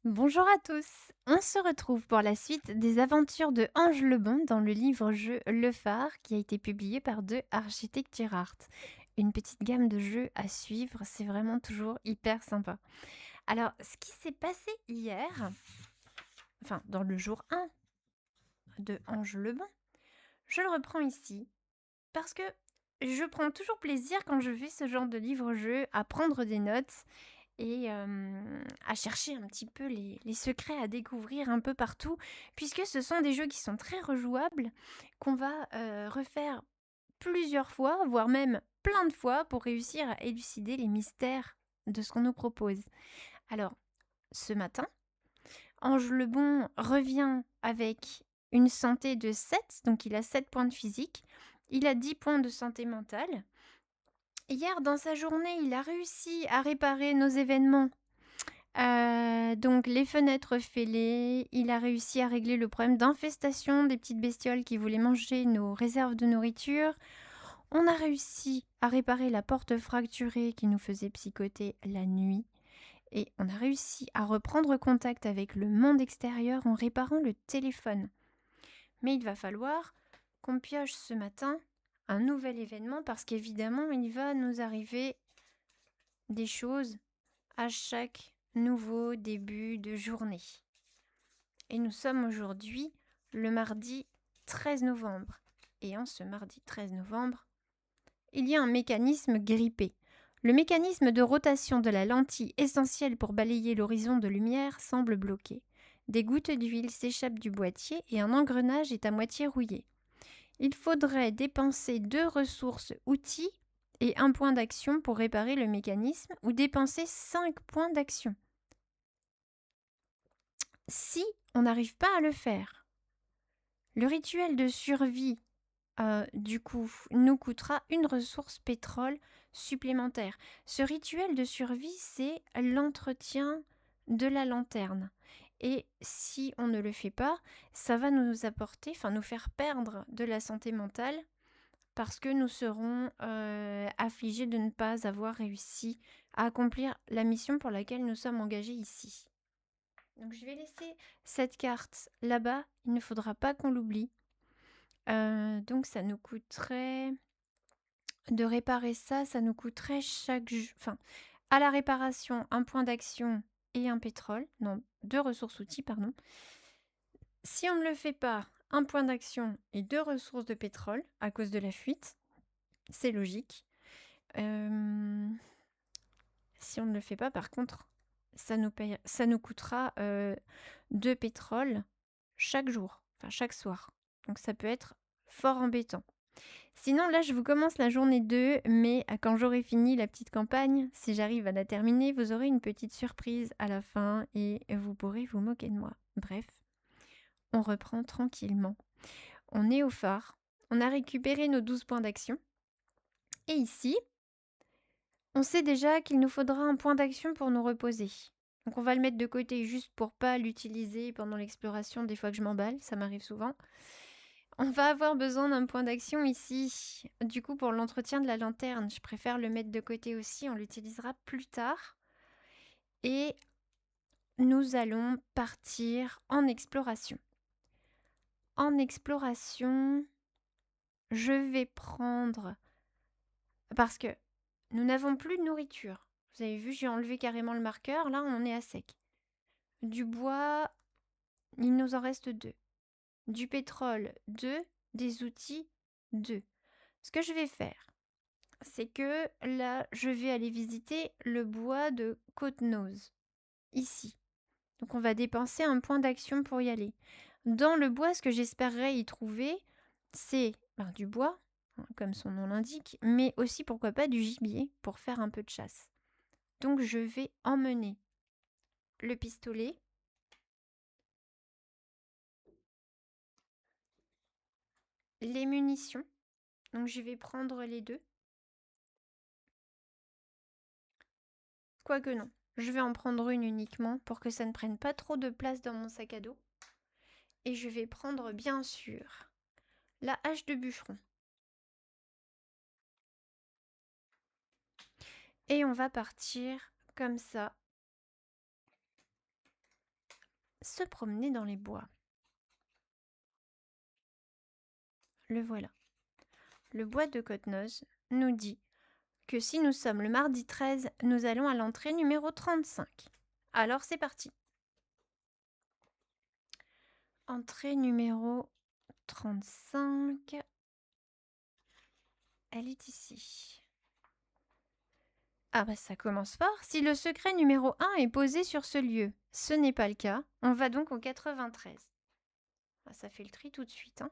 Bonjour à tous. On se retrouve pour la suite des aventures de Ange Lebon dans le livre-jeu Le Phare qui a été publié par The Architecture Art. Une petite gamme de jeux à suivre, c'est vraiment toujours hyper sympa. Alors, ce qui s'est passé hier, enfin dans le jour 1 de Ange Lebon, je le reprends ici parce que je prends toujours plaisir quand je fais ce genre de livre-jeu à prendre des notes et à chercher un petit peu les secrets à découvrir un peu partout, puisque ce sont des jeux qui sont très rejouables, qu'on va refaire plusieurs fois, voire même plein de fois, pour réussir à élucider les mystères de ce qu'on nous propose. Alors, ce matin, Ange Lebon revient avec une santé de 7, donc il a 7 points de physique, il a 10 points de santé mentale. Hier, dans sa journée, il a réussi à réparer nos événements. Donc les fenêtres fêlées, il a réussi à régler le problème d'infestation des petites bestioles qui voulaient manger nos réserves de nourriture. On a réussi à réparer la porte fracturée qui nous faisait psychoter la nuit. Et on a réussi à reprendre contact avec le monde extérieur en réparant le téléphone. Mais il va falloir qu'on pioche ce matin un nouvel événement parce qu'évidemment, il va nous arriver des choses à chaque nouveau début de journée. Et nous sommes aujourd'hui le mardi 13 novembre. Et en ce mardi 13 novembre, il y a un mécanisme grippé. Le mécanisme de rotation de la lentille essentiel pour balayer l'horizon de lumière semble bloqué. Des gouttes d'huile s'échappent du boîtier et un engrenage est à moitié rouillé. Il faudrait dépenser 2 ressources outils et 1 point d'action pour réparer le mécanisme ou dépenser 5 points d'action. Si on n'arrive pas à le faire, le rituel de survie, du coup, nous coûtera une ressource pétrole supplémentaire. Ce rituel de survie, c'est l'entretien de la lanterne. Et si on ne le fait pas, ça va nous apporter, enfin nous faire perdre de la santé mentale parce que nous serons affligés de ne pas avoir réussi à accomplir la mission pour laquelle nous sommes engagés ici. Donc je vais laisser cette carte là-bas, il ne faudra pas qu'on l'oublie. Donc ça nous coûterait, de réparer ça, ça nous coûterait enfin, à la réparation, un point d'action et un pétrole, non, 2 ressources outils, pardon. Si on ne le fait pas, un point d'action et 2 ressources de pétrole à cause de la fuite, c'est logique. Si on ne le fait pas, par contre, ça nous coûtera 2 pétroles chaque jour, enfin chaque soir. Donc ça peut être fort embêtant. Sinon, là, je vous commence la journée 2, mais quand j'aurai fini la petite campagne, si j'arrive à la terminer, vous aurez une petite surprise à la fin et vous pourrez vous moquer de moi. Bref, on reprend tranquillement. On est au phare, on a récupéré nos 12 points d'action. Et ici, on sait déjà qu'il nous faudra un point d'action pour nous reposer. Donc on va le mettre de côté juste pour pas l'utiliser pendant l'exploration des fois que je m'emballe, ça m'arrive souvent. On va avoir besoin d'un point d'action ici. Du coup, pour l'entretien de la lanterne, je préfère le mettre de côté aussi, on l'utilisera plus tard. Et nous allons partir en exploration. En exploration, je vais prendre... Parce que nous n'avons plus de nourriture. Vous avez vu, j'ai enlevé carrément le marqueur, là on est à sec. Du bois, il nous en reste 2. Du pétrole, 2. Des outils, 2. Ce que je vais faire, c'est que là, je vais aller visiter le bois de Côte-Nose, ici. Donc on va dépenser un point d'action pour y aller. Dans le bois, ce que j'espérerais y trouver, c'est du bois, comme son nom l'indique, mais aussi pourquoi pas du gibier pour faire un peu de chasse. Donc je vais emmener le pistolet, les munitions, donc je vais prendre les 2. Quoique non, je vais en prendre une uniquement pour que ça ne prenne pas trop de place dans mon sac à dos. Et je vais prendre bien sûr la hache de bûcheron. Et on va partir comme ça se promener dans les bois. Le voilà. Le bois de Cotenoz nous dit que si nous sommes le mardi 13, nous allons à l'entrée numéro 35. Alors c'est parti. Entrée numéro 35. Elle est ici. Ah bah ça commence fort. Si le secret numéro 1 est posé sur ce lieu, ce n'est pas le cas. On va donc au 93. Ah, ça fait le tri tout de suite.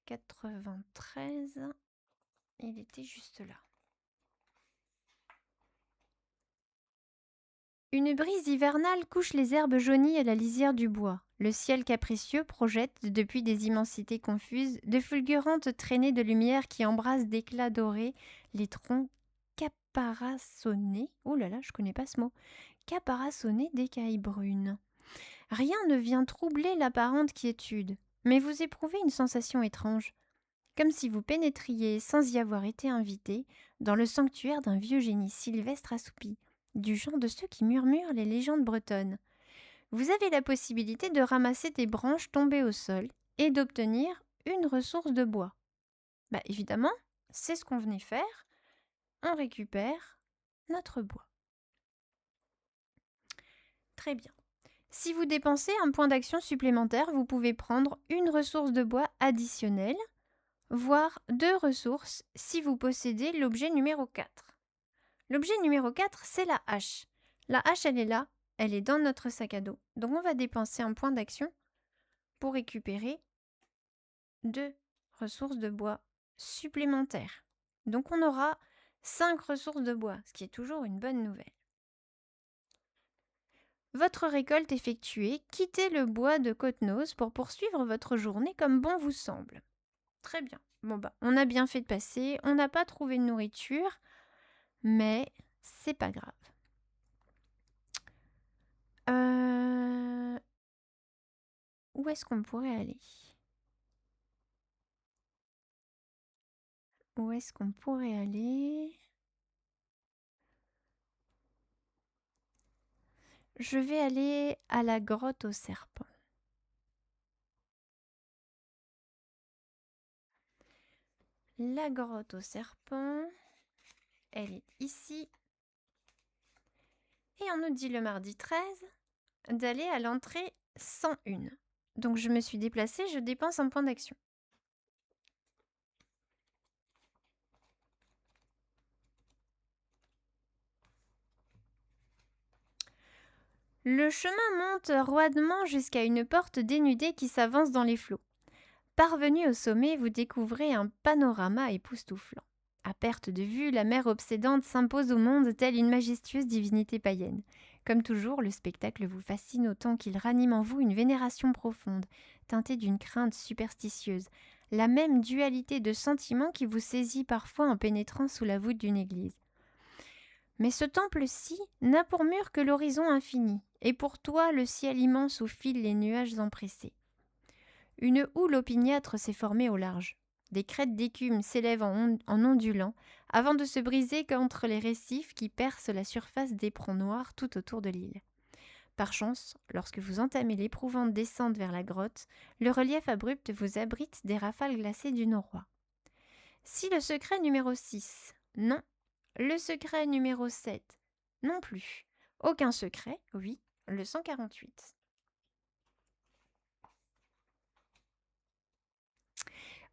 93, il était juste là. Une brise hivernale couche les herbes jaunies à la lisière du bois. Le ciel capricieux projette, depuis des immensités confuses, de fulgurantes traînées de lumière qui embrassent d'éclats dorés les troncs caparaçonnés. Oh là là, je connais pas ce mot. Caparaçonnés d'écailles brunes. Rien ne vient troubler l'apparente quiétude, mais vous éprouvez une sensation étrange, comme si vous pénétriez, sans y avoir été invité, dans le sanctuaire d'un vieux génie sylvestre assoupi, du genre de ceux qui murmurent les légendes bretonnes. Vous avez la possibilité de ramasser des branches tombées au sol et d'obtenir une ressource de bois. Bah évidemment, c'est ce qu'on venait faire. On récupère notre bois. Très bien. Si vous dépensez un point d'action supplémentaire, vous pouvez prendre une ressource de bois additionnelle, voire 2 ressources si vous possédez l'objet numéro 4. L'objet numéro 4, c'est la hache. La hache, elle est là, elle est dans notre sac à dos. Donc on va dépenser un point d'action pour récupérer 2 ressources de bois supplémentaires. Donc on aura 5 ressources de bois, ce qui est toujours une bonne nouvelle. Votre récolte effectuée, quittez le bois de Cotenoz pour poursuivre votre journée comme bon vous semble. Très bien. Bon bah, on a bien fait de passer, on n'a pas trouvé de nourriture, mais c'est pas grave. Où est-ce qu'on pourrait aller? Où est-ce qu'on pourrait aller? Je vais aller à la grotte aux serpents. La grotte aux serpents, elle est ici. Et on nous dit le mardi 13 d'aller à l'entrée 101. Donc je me suis déplacée, je dépense un point d'action. Le chemin monte roidement jusqu'à une porte dénudée qui s'avance dans les flots. Parvenu au sommet, vous découvrez un panorama époustouflant. À perte de vue, la mer obsédante s'impose au monde telle une majestueuse divinité païenne. Comme toujours, le spectacle vous fascine autant qu'il ranime en vous une vénération profonde, teintée d'une crainte superstitieuse, la même dualité de sentiments qui vous saisit parfois en pénétrant sous la voûte d'une église. Mais ce temple-ci n'a pour mur que l'horizon infini, et pour toi le ciel immense où filent les nuages empressés. Une houle opiniâtre s'est formée au large. Des crêtes d'écume s'élèvent en ondulant, avant de se briser contre les récifs qui percent la surface d'éperons noirs tout autour de l'île. Par chance, lorsque vous entamez l'éprouvante descente vers la grotte, le relief abrupt vous abrite des rafales glacées du noroît. Si le secret numéro 6, non. Le secret numéro 7, non plus. Aucun secret, oui, le 148.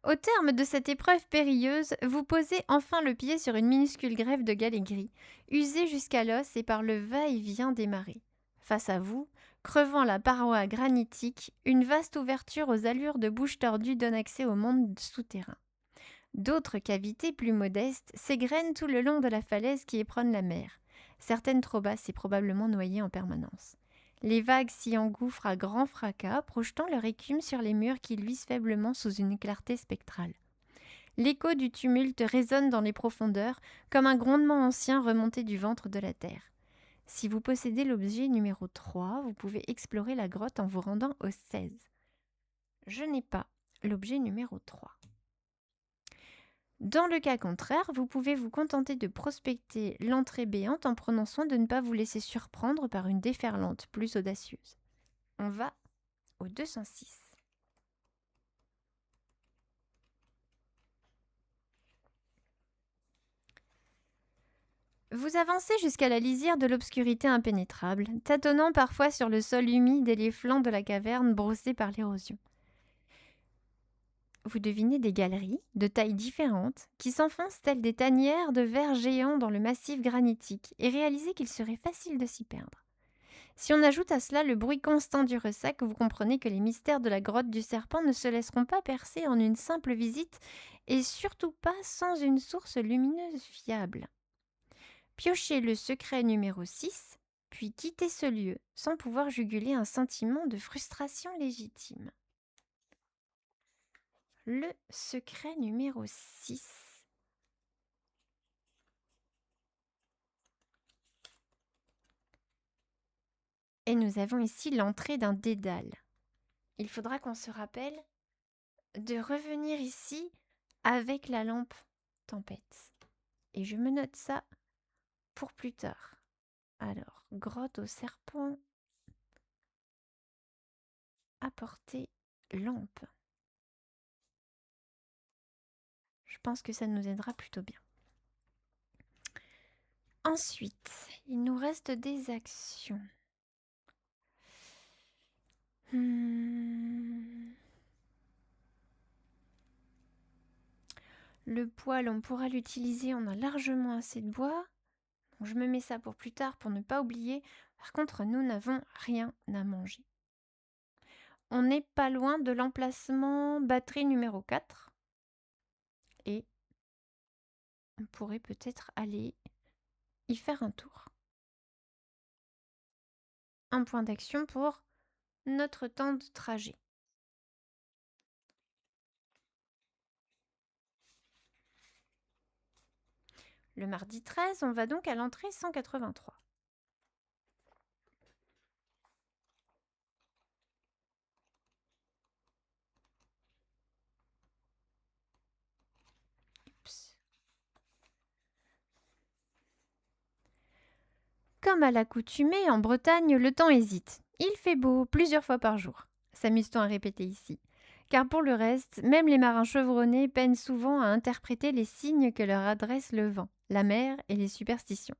Au terme de cette épreuve périlleuse, vous posez enfin le pied sur une minuscule grève de galets gris, usée jusqu'à l'os et par le va-et-vient des marées. Face à vous, crevant la paroi granitique, une vaste ouverture aux allures de bouche tordue donne accès au monde souterrain. D'autres cavités plus modestes s'égrènent tout le long de la falaise qui éperonne la mer, certaines trop basses et probablement noyées en permanence. Les vagues s'y engouffrent à grand fracas, projetant leur écume sur les murs qui luisent faiblement sous une clarté spectrale. L'écho du tumulte résonne dans les profondeurs comme un grondement ancien remonté du ventre de la terre. Si vous possédez l'objet numéro 3, vous pouvez explorer la grotte en vous rendant au 16. Je n'ai pas l'objet numéro 3. Dans le cas contraire, vous pouvez vous contenter de prospecter l'entrée béante en prenant soin de ne pas vous laisser surprendre par une déferlante plus audacieuse. On va au 206. Vous avancez jusqu'à la lisière de l'obscurité impénétrable, tâtonnant parfois sur le sol humide et les flancs de la caverne brossés par l'érosion. Vous devinez des galeries, de tailles différentes, qui s'enfoncent telles des tanières de vers géants dans le massif granitique, et réalisez qu'il serait facile de s'y perdre. Si on ajoute à cela le bruit constant du ressac, vous comprenez que les mystères de la grotte du serpent ne se laisseront pas percer en une simple visite, et surtout pas sans une source lumineuse fiable. Piochez le secret numéro 6, puis quittez ce lieu, sans pouvoir juguler un sentiment de frustration légitime. Le secret numéro 6. Et nous avons ici l'entrée d'un dédale. Il faudra qu'on se rappelle de revenir ici avec la lampe tempête. Et je me note ça pour plus tard. Alors, grotte au serpent, apporter lampe. Je pense que ça nous aidera plutôt bien. Ensuite, il nous reste des actions. Le poêle, on pourra l'utiliser, on a largement assez de bois. Donc je me mets ça pour plus tard pour ne pas oublier. Par contre, nous n'avons rien à manger. On n'est pas loin de l'emplacement batterie numéro 4. Et on pourrait peut-être aller y faire un tour. Un point d'action pour notre temps de trajet. Le mardi 13, on va donc à l'entrée 183. Oups. Comme à l'accoutumée, en Bretagne, le temps hésite. Il fait beau plusieurs fois par jour, s'amuse-t-on à répéter ici. Car pour le reste, même les marins chevronnés peinent souvent à interpréter les signes que leur adresse le vent, la mer et les superstitions.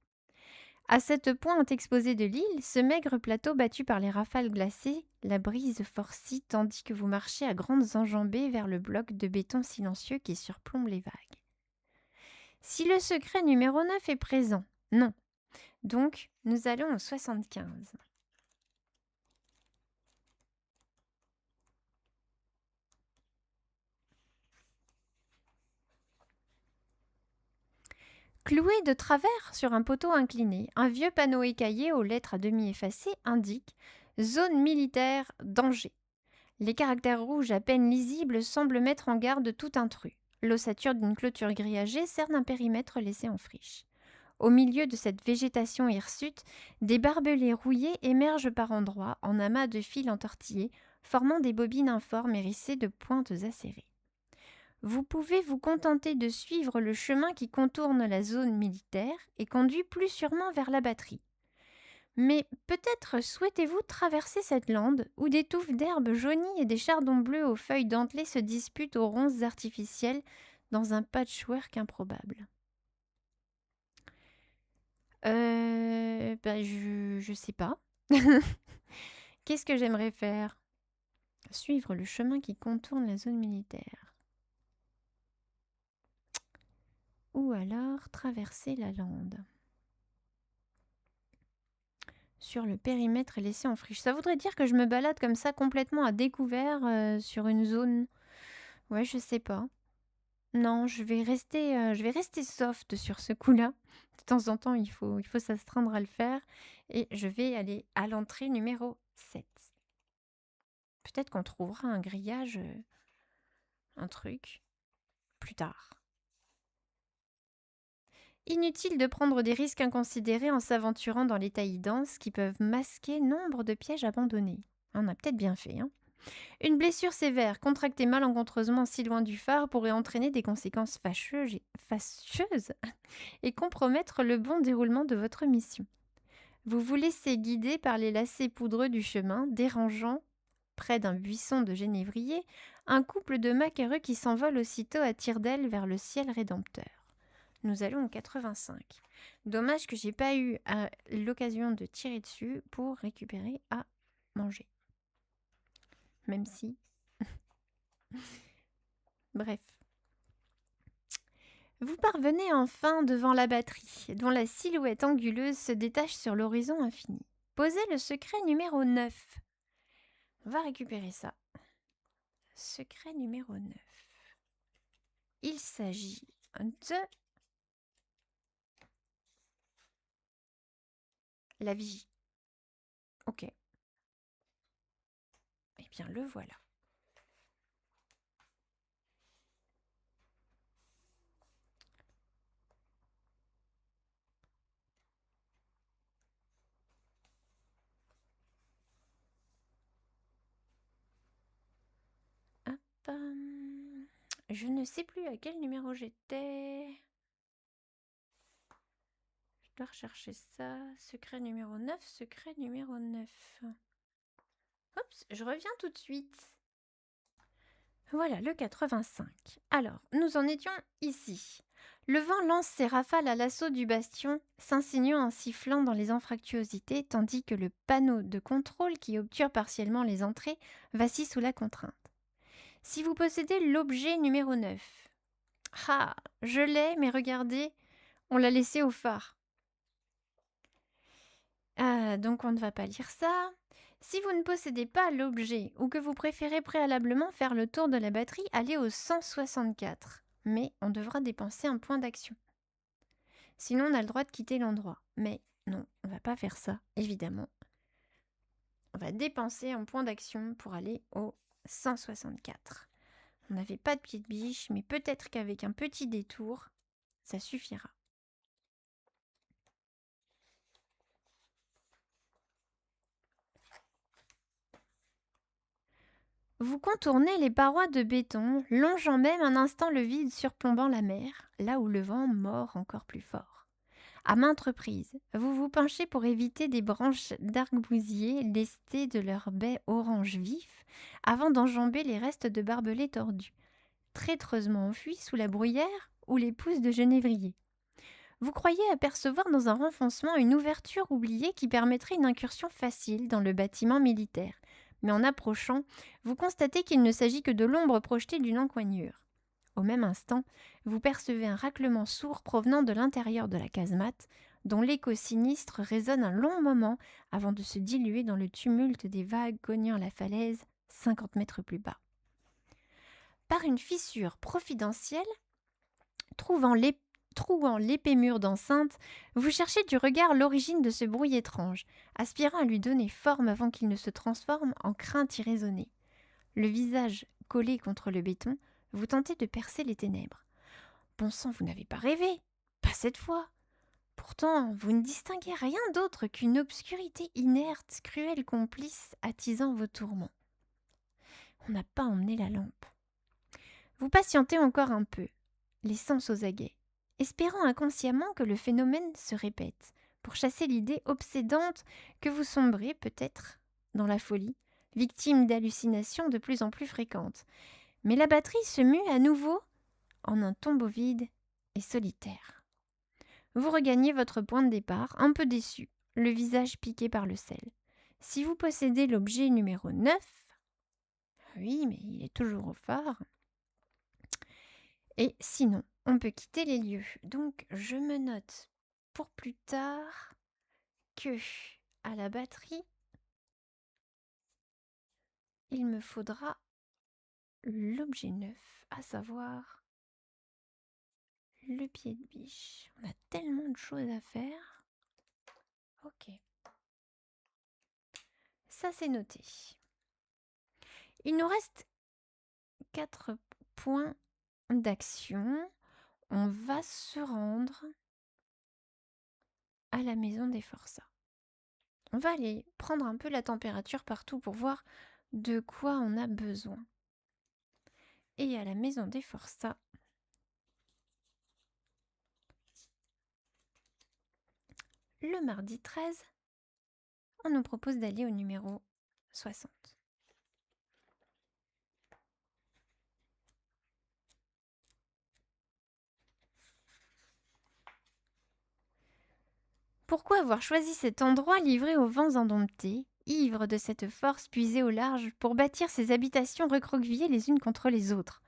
À cette pointe exposée de l'île, ce maigre plateau battu par les rafales glacées, la brise forcit tandis que vous marchez à grandes enjambées vers le bloc de béton silencieux qui surplombe les vagues. Si le secret numéro 9 est présent, non. Donc, nous allons au 75. Cloué de travers sur un poteau incliné, un vieux panneau écaillé aux lettres à demi effacées indique « Zone militaire, danger ». Les caractères rouges à peine lisibles semblent mettre en garde tout intrus. L'ossature d'une clôture grillagée sert d'un périmètre laissé en friche. Au milieu de cette végétation hirsute, des barbelés rouillés émergent par endroits en amas de fils entortillés, formant des bobines informes hérissées de pointes acérées. Vous pouvez vous contenter de suivre le chemin qui contourne la zone militaire et conduit plus sûrement vers la batterie. Mais peut-être souhaitez-vous traverser cette lande où des touffes d'herbes jaunies et des chardons bleus aux feuilles dentelées se disputent aux ronces artificielles dans un patchwork improbable. Je sais pas. Qu'est-ce que j'aimerais faire? Suivre le chemin qui contourne la zone militaire. Ou alors traverser la lande. Sur le périmètre laissé en friche. Ça voudrait dire que je me balade comme ça complètement à découvert sur une zone. Ouais, je sais pas. Non, je vais rester soft sur ce coup-là. De temps en temps, il faut s'astreindre à le faire. Et je vais aller à l'entrée numéro 7. Peut-être qu'on trouvera un grillage, un truc, plus tard. Inutile de prendre des risques inconsidérés en s'aventurant dans les taillis denses qui peuvent masquer nombre de pièges abandonnés. On a peut-être bien fait, hein. Une blessure sévère, contractée malencontreusement si loin du phare, pourrait entraîner des conséquences fâcheuses et compromettre le bon déroulement de votre mission. Vous vous laissez guider par les lacets poudreux du chemin, dérangeant, près d'un buisson de genévrier, un couple de maquereux qui s'envole aussitôt à tire-d'aile vers le ciel rédempteur. Nous allons au 85. Dommage que j'ai pas eu l'occasion de tirer dessus pour récupérer à manger. Même si... Bref. Vous parvenez enfin devant la batterie, dont la silhouette anguleuse se détache sur l'horizon infini. Posez le secret numéro 9. On va récupérer ça. Secret numéro 9. Il s'agit de la vigie. Ok. Eh bien, le voilà. Hop. Je ne sais plus à quel numéro j'étais. Je dois rechercher ça. Secret numéro 9, secret numéro 9. Oups, je reviens tout de suite. Voilà, le 85. Alors, nous en étions ici. Le vent lance ses rafales à l'assaut du bastion, s'insinuant en sifflant dans les anfractuosités, tandis que le panneau de contrôle qui obture partiellement les entrées vacille sous la contrainte. Si vous possédez l'objet numéro 9... Ah, je l'ai, mais regardez, on l'a laissé au phare. Donc on ne va pas lire ça. Si vous ne possédez pas l'objet ou que vous préférez préalablement faire le tour de la batterie, allez au 164. Mais on devra dépenser un point d'action. Sinon, on a le droit de quitter l'endroit. Mais non, on ne va pas faire ça, évidemment. On va dépenser un point d'action pour aller au 164. On n'avait pas de pied de biche, mais peut-être qu'avec un petit détour, ça suffira. Vous contournez les parois de béton, longeant même un instant le vide surplombant la mer, là où le vent mord encore plus fort. À maintes reprises, vous vous penchez pour éviter des branches d'argbousier lestées de leur baie orange vif, avant d'enjamber les restes de barbelés tordus, traîtreusement enfuis sous la bruyère ou les pousses de genévrier. Vous croyez apercevoir dans un renfoncement une ouverture oubliée qui permettrait une incursion facile dans le bâtiment militaire. Mais en approchant, vous constatez qu'il ne s'agit que de l'ombre projetée d'une encoignure. Au même instant, vous percevez un raclement sourd provenant de l'intérieur de la casemate, dont l'écho sinistre résonne un long moment avant de se diluer dans le tumulte des vagues cognant la falaise 50 mètres plus bas. Par une fissure providentielle, trouant l'épais mur d'enceinte, vous cherchez du regard l'origine de ce bruit étrange, aspirant à lui donner forme avant qu'il ne se transforme en crainte irraisonnée. Le visage collé contre le béton, vous tentez de percer les ténèbres. Bon sang, vous n'avez pas rêvé, pas cette fois. Pourtant, vous ne distinguez rien d'autre qu'une obscurité inerte, cruelle complice, attisant vos tourments. On n'a pas emmené la lampe. Vous patientez encore un peu, les sens aux aguets, espérant inconsciemment que le phénomène se répète, pour chasser l'idée obsédante que vous sombrez peut-être dans la folie, victime d'hallucinations de plus en plus fréquentes. Mais la batterie se mue à nouveau en un tombeau vide et solitaire. Vous regagnez votre point de départ, un peu déçu, le visage piqué par le sel. Si vous possédez l'objet numéro 9, oui, mais il est toujours au phare. Et sinon, on peut quitter les lieux. Donc, je me note pour plus tard que, à la batterie, il me faudra l'objet 9, à savoir le pied de biche. On a tellement de choses à faire. Ok. Ça, c'est noté. Il nous reste 4 points d'action. On va se rendre à la maison des forçats. On va aller prendre un peu la température partout pour voir de quoi on a besoin. Et à la maison des forçats, le mardi 13, on nous propose d'aller au numéro 60. Pourquoi avoir choisi cet endroit livré aux vents indomptés, ivre de cette force puisée au large pour bâtir ses habitations recroquevillées les unes contre les autres?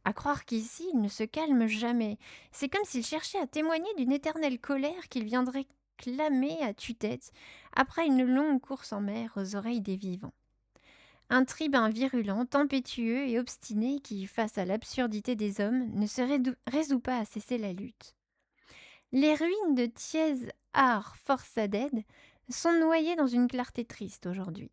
À croire qu'ici il ne se calme jamais. C'est comme s'il cherchait à témoigner d'une éternelle colère qu'il viendrait clamer à tue-tête après une longue course en mer aux oreilles des vivants. Un tribun virulent, tempétueux et obstiné qui, face à l'absurdité des hommes, ne se résout pas à cesser la lutte. Les ruines de Thiès Art Forçaded sont noyées dans une clarté triste aujourd'hui.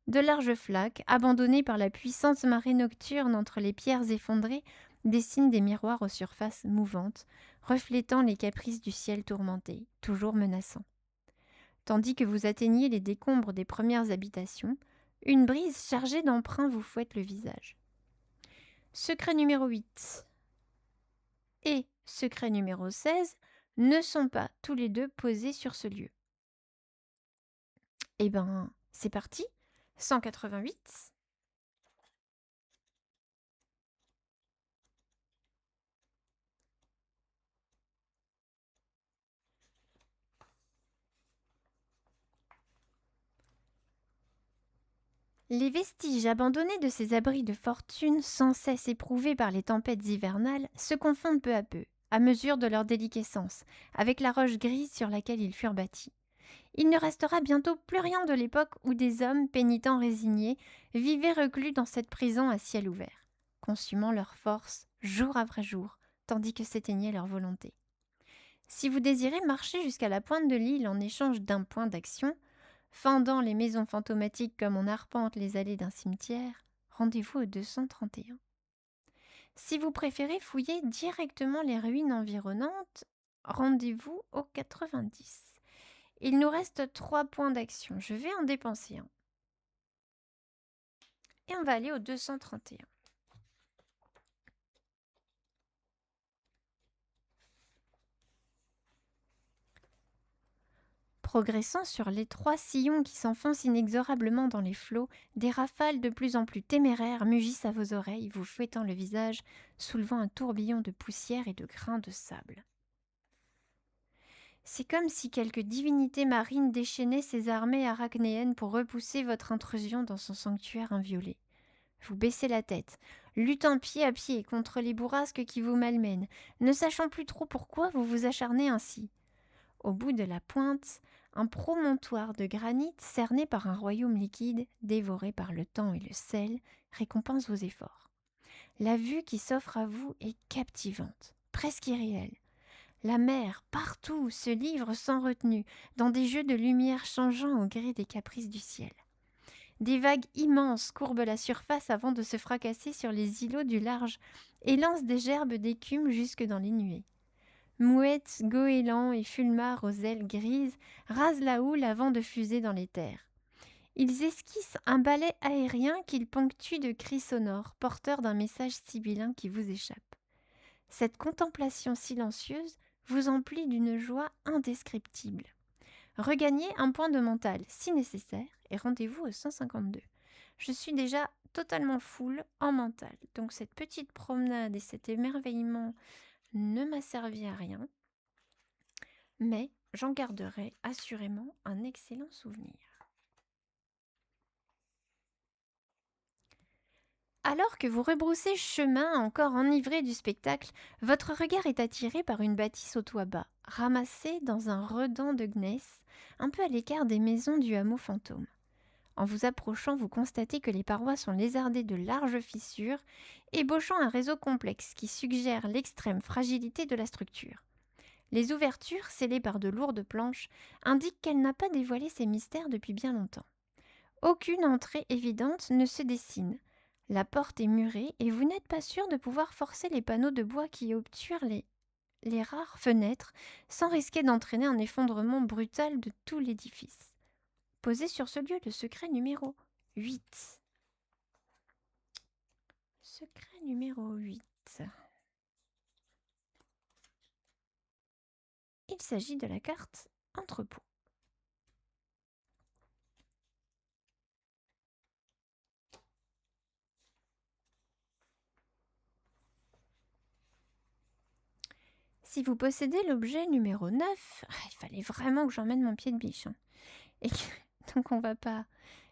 De larges flaques, abandonnées par la puissante marée nocturne entre les pierres effondrées, dessinent des miroirs aux surfaces mouvantes, reflétant les caprices du ciel tourmenté, toujours menaçant. Tandis que vous atteignez les décombres des premières habitations, une brise chargée d'emprunts vous fouette le visage. Secret numéro 8 et secret numéro 16 ne sont pas tous les deux posés sur ce lieu. Eh ben, c'est parti, 188. Les vestiges abandonnés de ces abris de fortune, sans cesse éprouvés par les tempêtes hivernales, se confondent peu à peu, à mesure de leur déliquescence, avec la roche grise sur laquelle ils furent bâtis. Il ne restera bientôt plus rien de l'époque où des hommes, pénitents résignés, vivaient reclus dans cette prison à ciel ouvert, consumant leur force jour après jour, tandis que s'éteignait leur volonté. Si vous désirez marcher jusqu'à la pointe de l'île en échange d'un point d'action, fendant les maisons fantomatiques comme on arpente les allées d'un cimetière, rendez-vous au 231. Si vous préférez fouiller directement les ruines environnantes, rendez-vous au 90. Il nous reste 3 points d'action. Je vais en dépenser un. Et on va aller au 231. Progressant sur les 3 sillons qui s'enfoncent inexorablement dans les flots, des rafales de plus en plus téméraires mugissent à vos oreilles, vous fouettant le visage, soulevant un tourbillon de poussière et de grains de sable. C'est comme si quelque divinité marine déchaînait ses armées arachnéennes pour repousser votre intrusion dans son sanctuaire inviolé. Vous baissez la tête, luttant pied à pied contre les bourrasques qui vous malmènent, ne sachant plus trop pourquoi vous vous acharnez ainsi. Au bout de la pointe, un promontoire de granit cerné par un royaume liquide, dévoré par le temps et le sel, récompense vos efforts. La vue qui s'offre à vous est captivante, presque irréelle. La mer, partout, se livre sans retenue, dans des jeux de lumière changeants au gré des caprices du ciel. Des vagues immenses courbent la surface avant de se fracasser sur les îlots du large et lancent des gerbes d'écume jusque dans les nuées. Mouettes, goélands et fulmars aux ailes grises rasent la houle avant de fuser dans les terres. Ils esquissent un balai aérien qu'ils ponctuent de cris sonores, porteurs d'un message sibyllin qui vous échappe. Cette contemplation silencieuse vous emplit d'une joie indescriptible. Regagnez un point de mental si nécessaire et rendez-vous au 152. Je suis déjà totalement full en mental, donc cette petite promenade et cet émerveillement ne m'a servi à rien, mais j'en garderai assurément un excellent souvenir. Alors que vous rebroussez chemin encore enivré du spectacle, votre regard est attiré par une bâtisse au toit bas, ramassée dans un redans de gneiss, un peu à l'écart des maisons du hameau fantôme. En vous approchant, vous constatez que les parois sont lézardées de larges fissures, ébauchant un réseau complexe qui suggère l'extrême fragilité de la structure. Les ouvertures, scellées par de lourdes planches, indiquent qu'elle n'a pas dévoilé ses mystères depuis bien longtemps. Aucune entrée évidente ne se dessine. La porte est murée et vous n'êtes pas sûr de pouvoir forcer les panneaux de bois qui obturent les rares fenêtres sans risquer d'entraîner un effondrement brutal de tout l'édifice. Posez sur ce lieu le secret numéro 8. Secret numéro 8. Il s'agit de la carte entrepôt. Si vous possédez l'objet numéro 9, il fallait vraiment que j'emmène mon pied de biche, hein. Et que- donc on va pas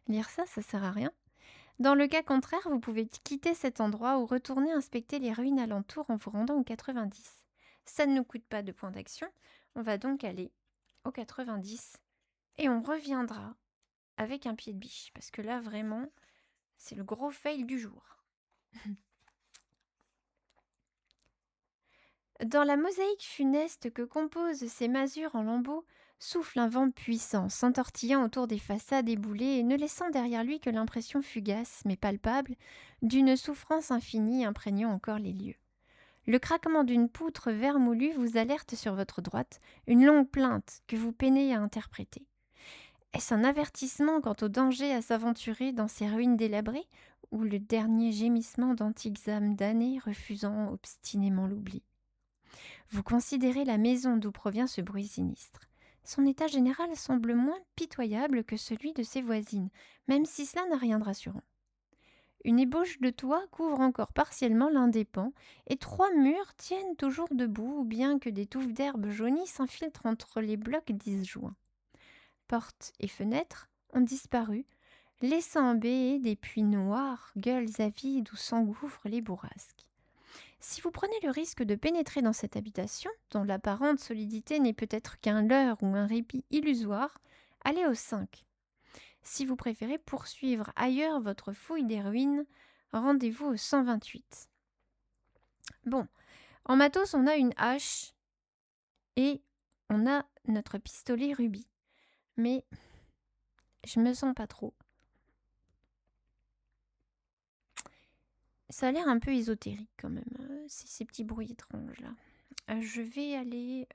lire ça, ça sert à rien. Dans le cas contraire, vous pouvez quitter cet endroit ou retourner inspecter les ruines alentours en vous rendant au 90. Ça ne nous coûte pas de points d'action. On va donc aller au 90 et on reviendra avec un pied de biche. Parce que là, vraiment, c'est le gros fail du jour. Dans la mosaïque funeste que composent ces masures en lambeaux, souffle un vent puissant, s'entortillant autour des façades éboulées et ne laissant derrière lui que l'impression fugace, mais palpable, d'une souffrance infinie imprégnant encore les lieux. Le craquement d'une poutre vermoulue vous alerte sur votre droite, une longue plainte que vous peinez à interpréter. Est-ce un avertissement quant au danger à s'aventurer dans ces ruines délabrées, ou le dernier gémissement d'antiques âmes damnées refusant obstinément l'oubli? Vous considérez la maison d'où provient ce bruit sinistre. Son état général semble moins pitoyable que celui de ses voisines, même si cela n'a rien de rassurant. Une ébauche de toit couvre encore partiellement l'un des pans, et 3 murs tiennent toujours debout, bien que des touffes d'herbe jaunie s'infiltrent entre les blocs disjoints. Portes et fenêtres ont disparu, laissant béer des puits noirs, gueules avides où s'engouffrent les bourrasques. Si vous prenez le risque de pénétrer dans cette habitation, dont l'apparente solidité n'est peut-être qu'un leurre ou un répit illusoire, allez au 5. Si vous préférez poursuivre ailleurs votre fouille des ruines, rendez-vous au 128. Bon, en matos, on a une hache et on a notre pistolet rubis. Mais je me sens pas trop. Ça a l'air un peu ésotérique quand même, ces petits bruits étranges là. Je vais aller...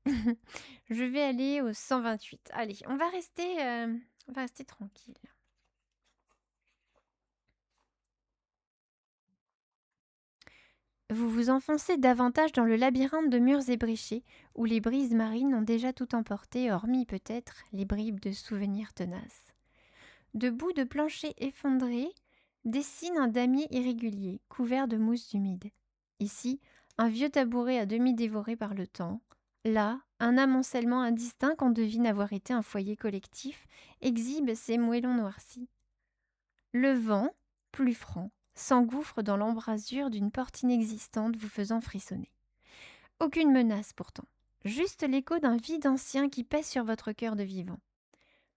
je vais aller au 128. Allez, on va rester tranquille. Vous vous enfoncez davantage dans le labyrinthe de murs ébréchés, où les brises marines ont déjà tout emporté, hormis peut-être les bribes de souvenirs tenaces. De bouts de plancher effondrés dessinent un damier irrégulier, couvert de mousse humide. Ici, un vieux tabouret à demi dévoré par le temps. Là, un amoncellement indistinct qu'on devine avoir été un foyer collectif, exhibe ses moellons noircis. Le vent, plus franc, s'engouffre dans l'embrasure d'une porte inexistante vous faisant frissonner. Aucune menace pourtant, juste l'écho d'un vide ancien qui pèse sur votre cœur de vivant.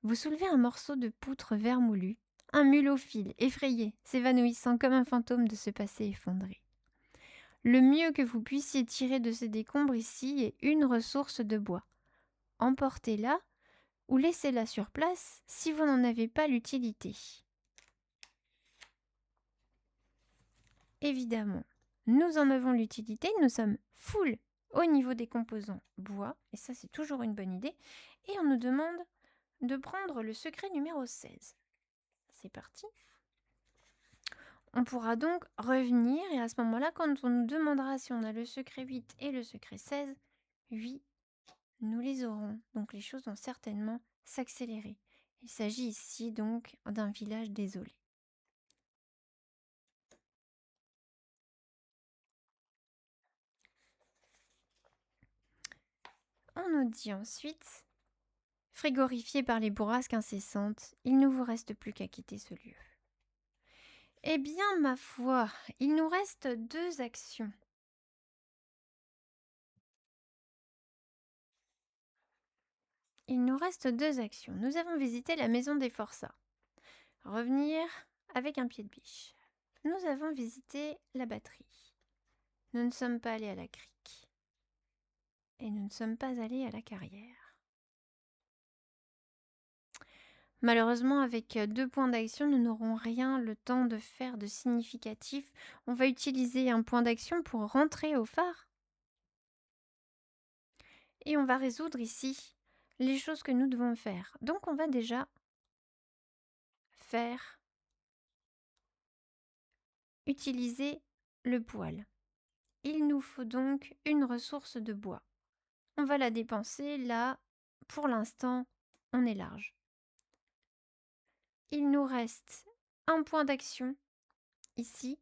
Vous soulevez un morceau de poutre vermoulu, un mulot fil, effrayé, s'évanouissant comme un fantôme de ce passé effondré. Le mieux que vous puissiez tirer de ces décombres ici est une ressource de bois. Emportez-la ou laissez-la sur place si vous n'en avez pas l'utilité. Évidemment, nous en avons l'utilité, nous sommes full au niveau des composants bois, et ça c'est toujours une bonne idée, et on nous demande de prendre le secret numéro 16. C'est parti. On pourra donc revenir, et à ce moment-là, quand on nous demandera si on a le secret 8 et le secret 16, oui, nous les aurons. Donc les choses vont certainement s'accélérer. Il s'agit ici donc d'un village désolé. On nous dit ensuite, frigorifié par les bourrasques incessantes, il ne vous reste plus qu'à quitter ce lieu. Eh bien, ma foi, il nous reste 2 actions. Il nous reste 2 actions. Nous avons visité la maison des forçats. Revenir avec un pied de biche. Nous avons visité la batterie. Nous ne sommes pas allés à la crique. Et nous ne sommes pas allés à la carrière. Malheureusement, avec 2 points d'action, nous n'aurons rien le temps de faire de significatif. On va utiliser un point d'action pour rentrer au phare. Et on va résoudre ici les choses que nous devons faire. Donc on va déjà faire utiliser le poêle. Il nous faut donc une ressource de bois. On va la dépenser là. Pour l'instant, on est large. Il nous reste un point d'action ici.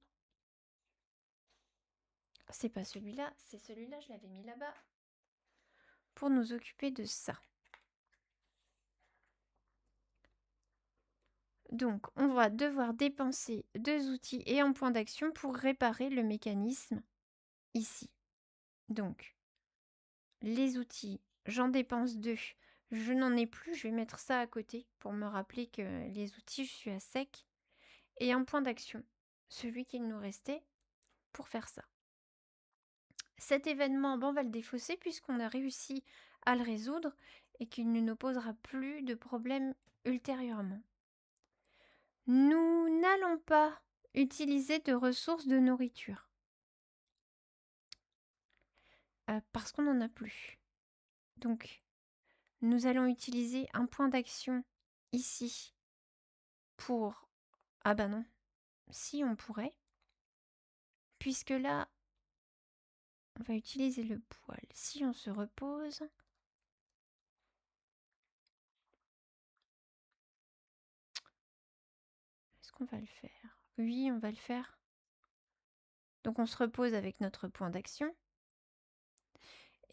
C'est pas celui-là, c'est celui-là, je l'avais mis là-bas pour nous occuper de ça. Donc, on va devoir dépenser 2 outils et un point d'action pour réparer le mécanisme ici. Donc, les outils, j'en dépense 2. Je n'en ai plus, je vais mettre ça à côté pour me rappeler que les outils, je suis à sec. Et un point d'action, celui qu'il nous restait pour faire ça. Cet événement, on va le défausser puisqu'on a réussi à le résoudre et qu'il ne nous posera plus de problème ultérieurement. Nous n'allons pas utiliser de ressources de nourriture parce qu'on n'en a plus. Donc, nous allons utiliser un point d'action ici pour... Ah bah non, si on pourrait, puisque là, on va utiliser le poil. Si on se repose... Est-ce qu'on va le faire? Oui, on va le faire. Donc on se repose avec notre point d'action.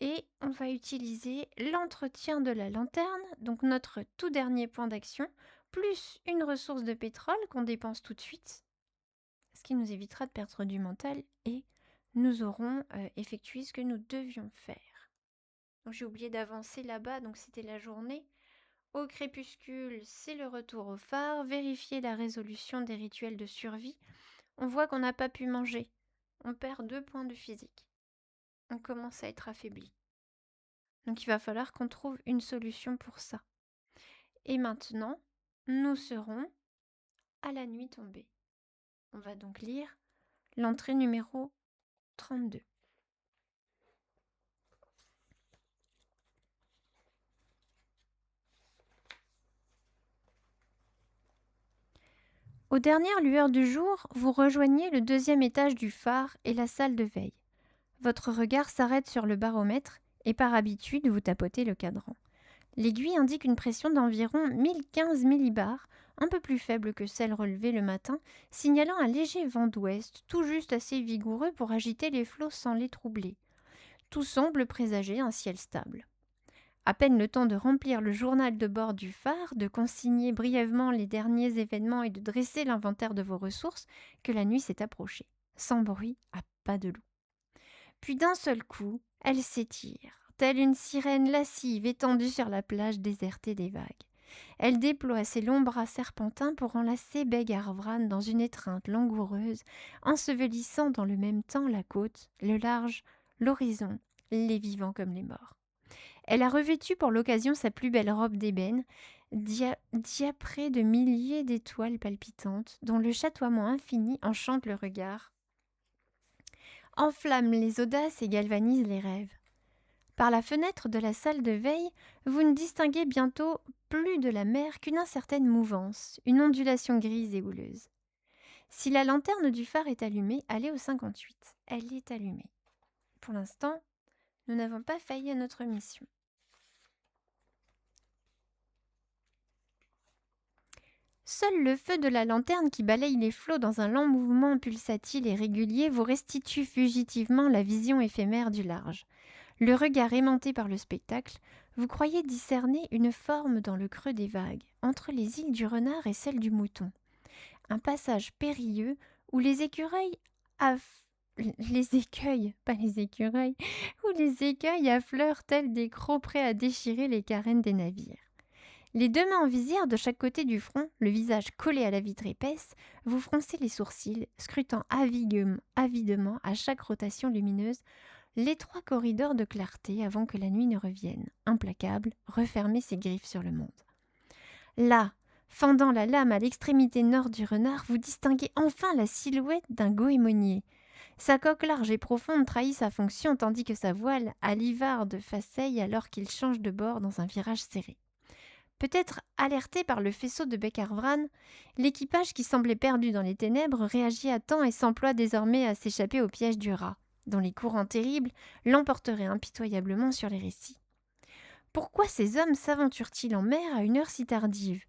Et on va utiliser l'entretien de la lanterne, donc notre tout dernier point d'action, plus une ressource de pétrole qu'on dépense tout de suite, ce qui nous évitera de perdre du mental et nous aurons effectué ce que nous devions faire. J'ai oublié d'avancer là-bas, donc c'était la journée. Au crépuscule, c'est le retour au phare, vérifier la résolution des rituels de survie. On voit qu'on n'a pas pu manger. On perd 2 points de physique. On commence à être affaibli. Donc il va falloir qu'on trouve une solution pour ça. Et maintenant, nous serons à la nuit tombée. On va donc lire l'entrée numéro 32. Aux dernières lueurs du jour, vous rejoignez le 2e étage du phare et la salle de veille. Votre regard s'arrête sur le baromètre et par habitude, vous tapotez le cadran. L'aiguille indique une pression d'environ 1015 millibars, un peu plus faible que celle relevée le matin, signalant un léger vent d'ouest, tout juste assez vigoureux pour agiter les flots sans les troubler. Tout semble présager un ciel stable. À peine le temps de remplir le journal de bord du phare, de consigner brièvement les derniers événements et de dresser l'inventaire de vos ressources, que la nuit s'est approchée, sans bruit, à pas de loup. Puis d'un seul coup, elle s'étire, telle une sirène lascive étendue sur la plage désertée des vagues. Elle déploie ses longs bras serpentins pour enlacer Beg Arvran dans une étreinte langoureuse, ensevelissant dans le même temps la côte, le large, l'horizon, les vivants comme les morts. Elle a revêtu pour l'occasion sa plus belle robe d'ébène, diaprée de milliers d'étoiles palpitantes, dont le chatoiement infini enchante le regard, enflamme les audaces et galvanise les rêves. Par la fenêtre de la salle de veille, vous ne distinguez bientôt plus de la mer qu'une incertaine mouvance, une ondulation grise et houleuse. Si la lanterne du phare est allumée, allez au 58. Elle est allumée. Pour l'instant, nous n'avons pas failli à notre mission. Seul le feu de la lanterne qui balaye les flots dans un lent mouvement pulsatile et régulier vous restitue fugitivement la vision éphémère du large. Le regard aimanté par le spectacle, vous croyez discerner une forme dans le creux des vagues, entre les îles du Renard et celles du Mouton. Un passage périlleux où les écureuils affleurent tels des crocs prêts à déchirer les carènes des navires. Les 2 mains en visière de chaque côté du front, le visage collé à la vitre épaisse, vous froncez les sourcils, scrutant avidement à chaque rotation lumineuse l'étroit corridor de clarté avant que la nuit ne revienne, implacable, refermer ses griffes sur le monde. Là, fendant la lame à l'extrémité nord du Renard, vous distinguez enfin la silhouette d'un goémonier. Sa coque large et profonde trahit sa fonction tandis que sa voile à livarde faceille alors qu'il change de bord dans un virage serré. Peut-être alerté par le faisceau de Beg Arvran, l'équipage qui semblait perdu dans les ténèbres réagit à temps et s'emploie désormais à s'échapper au piège du rat, dont les courants terribles l'emporteraient impitoyablement sur les récits. Pourquoi ces hommes s'aventurent-ils en mer à une heure si tardive ?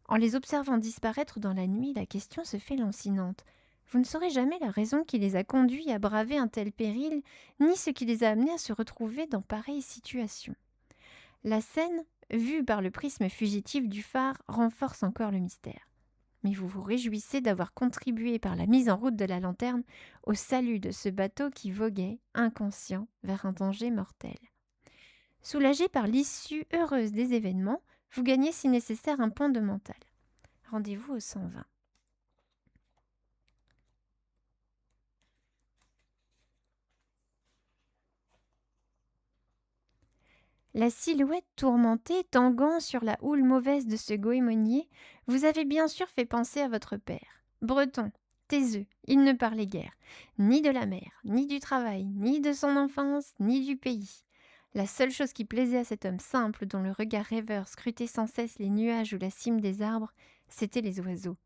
En les observant disparaître dans la nuit, la question se fait lancinante. Vous ne saurez jamais la raison qui les a conduits à braver un tel péril, ni ce qui les a amenés à se retrouver dans pareille situation. La scène, vue par le prisme fugitif du phare, renforce encore le mystère. Mais vous vous réjouissez d'avoir contribué par la mise en route de la lanterne au salut de ce bateau qui voguait, inconscient, vers un danger mortel. Soulagé par l'issue heureuse des événements, vous gagnez si nécessaire un point de mental. Rendez-vous au 120. La silhouette tourmentée, tanguant sur la houle mauvaise de ce goémonier, vous avez bien sûr fait penser à votre père. Breton, taiseux, il ne parlait guère, ni de la mer, ni du travail, ni de son enfance, ni du pays. La seule chose qui plaisait à cet homme simple, dont le regard rêveur scrutait sans cesse les nuages ou la cime des arbres, c'étaient les oiseaux.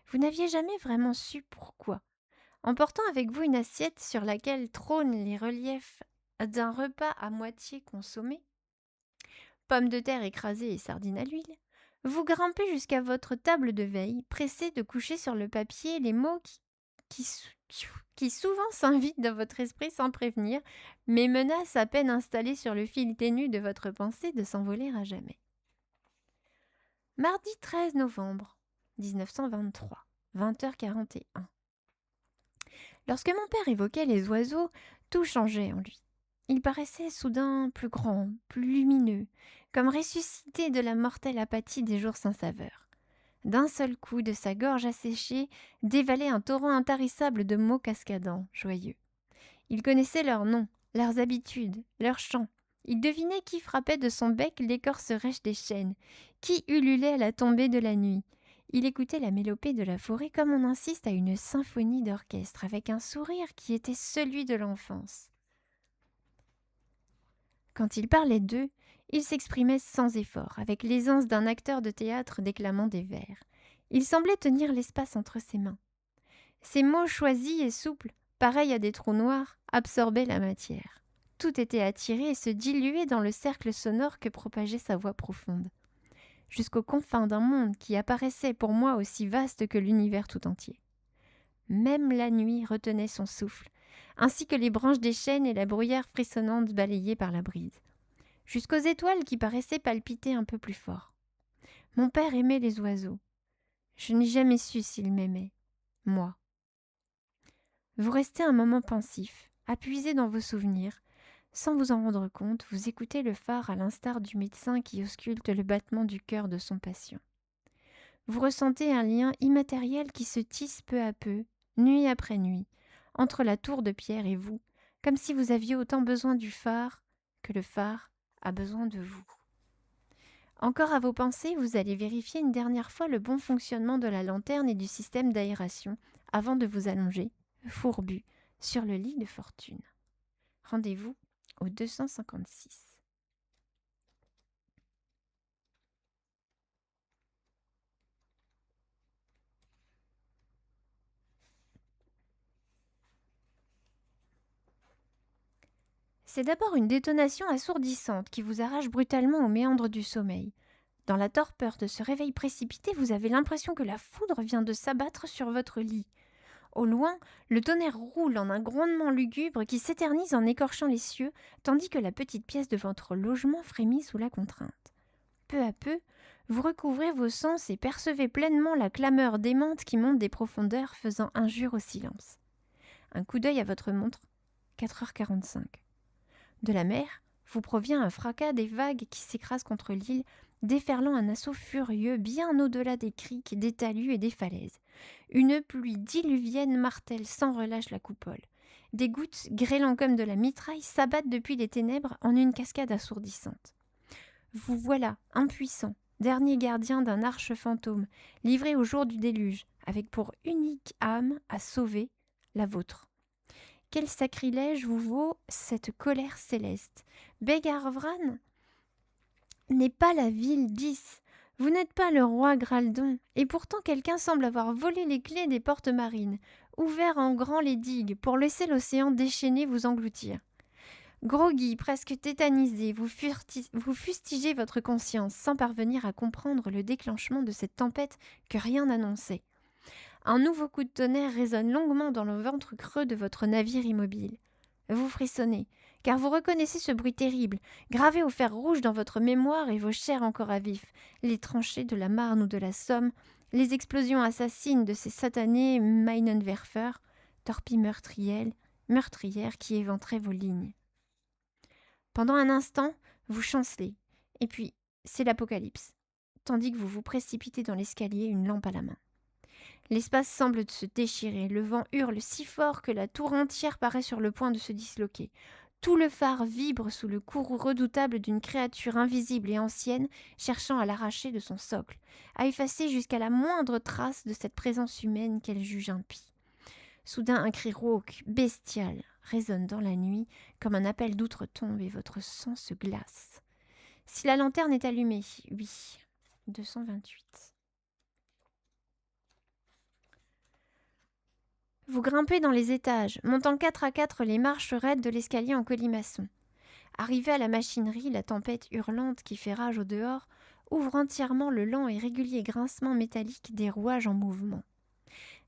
Vous n'aviez jamais vraiment su pourquoi. Emportant avec vous une assiette sur laquelle trônent les reliefs d'un repas à moitié consommé, pommes de terre écrasées et sardines à l'huile, vous grimpez jusqu'à votre table de veille, pressé de coucher sur le papier les mots qui souvent s'invitent dans votre esprit sans prévenir, mais menacent à peine installés sur le fil ténu de votre pensée de s'envoler à jamais. Mardi 13 novembre 1923, 20h41. Lorsque mon père évoquait les oiseaux, tout changeait en lui. Il paraissait soudain plus grand, plus lumineux, comme ressuscité de la mortelle apathie des jours sans saveur. D'un seul coup, de sa gorge asséchée, dévalait un torrent intarissable de mots cascadants, joyeux. Il connaissait leurs noms, leurs habitudes, leurs chants. Il devinait qui frappait de son bec l'écorce rêche des chênes, qui ululait à la tombée de la nuit. Il écoutait la mélopée de la forêt comme on insiste à une symphonie d'orchestre, avec un sourire qui était celui de l'enfance. Quand il parlait d'eux, il s'exprimait sans effort, avec l'aisance d'un acteur de théâtre déclamant des vers. Il semblait tenir l'espace entre ses mains. Ses mots choisis et souples, pareils à des trous noirs, absorbaient la matière. Tout était attiré et se diluait dans le cercle sonore que propageait sa voix profonde, jusqu'aux confins d'un monde qui apparaissait pour moi aussi vaste que l'univers tout entier. Même la nuit retenait son souffle, ainsi que les branches des chênes et la bruyère frissonnante balayée par la brise, jusqu'aux étoiles qui paraissaient palpiter un peu plus fort. Mon père aimait les oiseaux. Je n'ai jamais su s'il m'aimait, moi. Vous restez un moment pensif, appuyé dans vos souvenirs. Sans vous en rendre compte, vous écoutez le phare à l'instar du médecin qui ausculte le battement du cœur de son patient. Vous ressentez un lien immatériel qui se tisse peu à peu, nuit après nuit, entre la tour de pierre et vous, comme si vous aviez autant besoin du phare que le phare a besoin de vous. Encore à vos pensées, vous allez vérifier une dernière fois le bon fonctionnement de la lanterne et du système d'aération avant de vous allonger, fourbu, sur le lit de fortune. Rendez-vous au 256. C'est d'abord une détonation assourdissante qui vous arrache brutalement aux méandres du sommeil. Dans la torpeur de ce réveil précipité, vous avez l'impression que la foudre vient de s'abattre sur votre lit. Au loin, le tonnerre roule en un grondement lugubre qui s'éternise en écorchant les cieux, tandis que la petite pièce de votre logement frémit sous la contrainte. Peu à peu, vous recouvrez vos sens et percevez pleinement la clameur démente qui monte des profondeurs, faisant injure au silence. Un coup d'œil à votre montre, 4h45. De la mer, vous provient un fracas des vagues qui s'écrasent contre l'île, déferlant un assaut furieux bien au-delà des criques, des talus et des falaises. Une pluie diluvienne martèle sans relâche la coupole. Des gouttes, grêlant comme de la mitraille, s'abattent depuis les ténèbres en une cascade assourdissante. Vous voilà, impuissant, dernier gardien d'un arche fantôme, livré au jour du déluge, avec pour unique âme à sauver la vôtre. Quel sacrilège vous vaut cette colère céleste? Bégarvran n'est pas la ville d'Is. Vous n'êtes pas le roi Graldon, et pourtant quelqu'un semble avoir volé les clés des portes marines, ouvert en grand les digues pour laisser l'océan déchaîné vous engloutir. Groggy, presque tétanisé, vous fustigez votre conscience sans parvenir à comprendre le déclenchement de cette tempête que rien n'annonçait. Un nouveau coup de tonnerre résonne longuement dans le ventre creux de votre navire immobile. Vous frissonnez, car vous reconnaissez ce bruit terrible, gravé au fer rouge dans votre mémoire et vos chairs encore à vif, les tranchées de la Marne ou de la Somme, les explosions assassines de ces satanés Minenwerfer, torpilles meurtrières qui éventraient vos lignes. Pendant un instant, vous chancelez, et puis c'est l'apocalypse, tandis que vous vous précipitez dans l'escalier, une lampe à la main. L'espace semble se déchirer, le vent hurle si fort que la tour entière paraît sur le point de se disloquer. Tout le phare vibre sous le courroux redoutable d'une créature invisible et ancienne cherchant à l'arracher de son socle, à effacer jusqu'à la moindre trace de cette présence humaine qu'elle juge impie. Soudain, un cri rauque, bestial, résonne dans la nuit comme un appel d'outre-tombe et votre sang se glace. Si la lanterne est allumée, oui, 228. Vous grimpez dans les étages, montant 4 à 4 les marches raides de l'escalier en colimaçon. Arrivé à la machinerie, la tempête hurlante qui fait rage au dehors ouvre entièrement le lent et régulier grincement métallique des rouages en mouvement.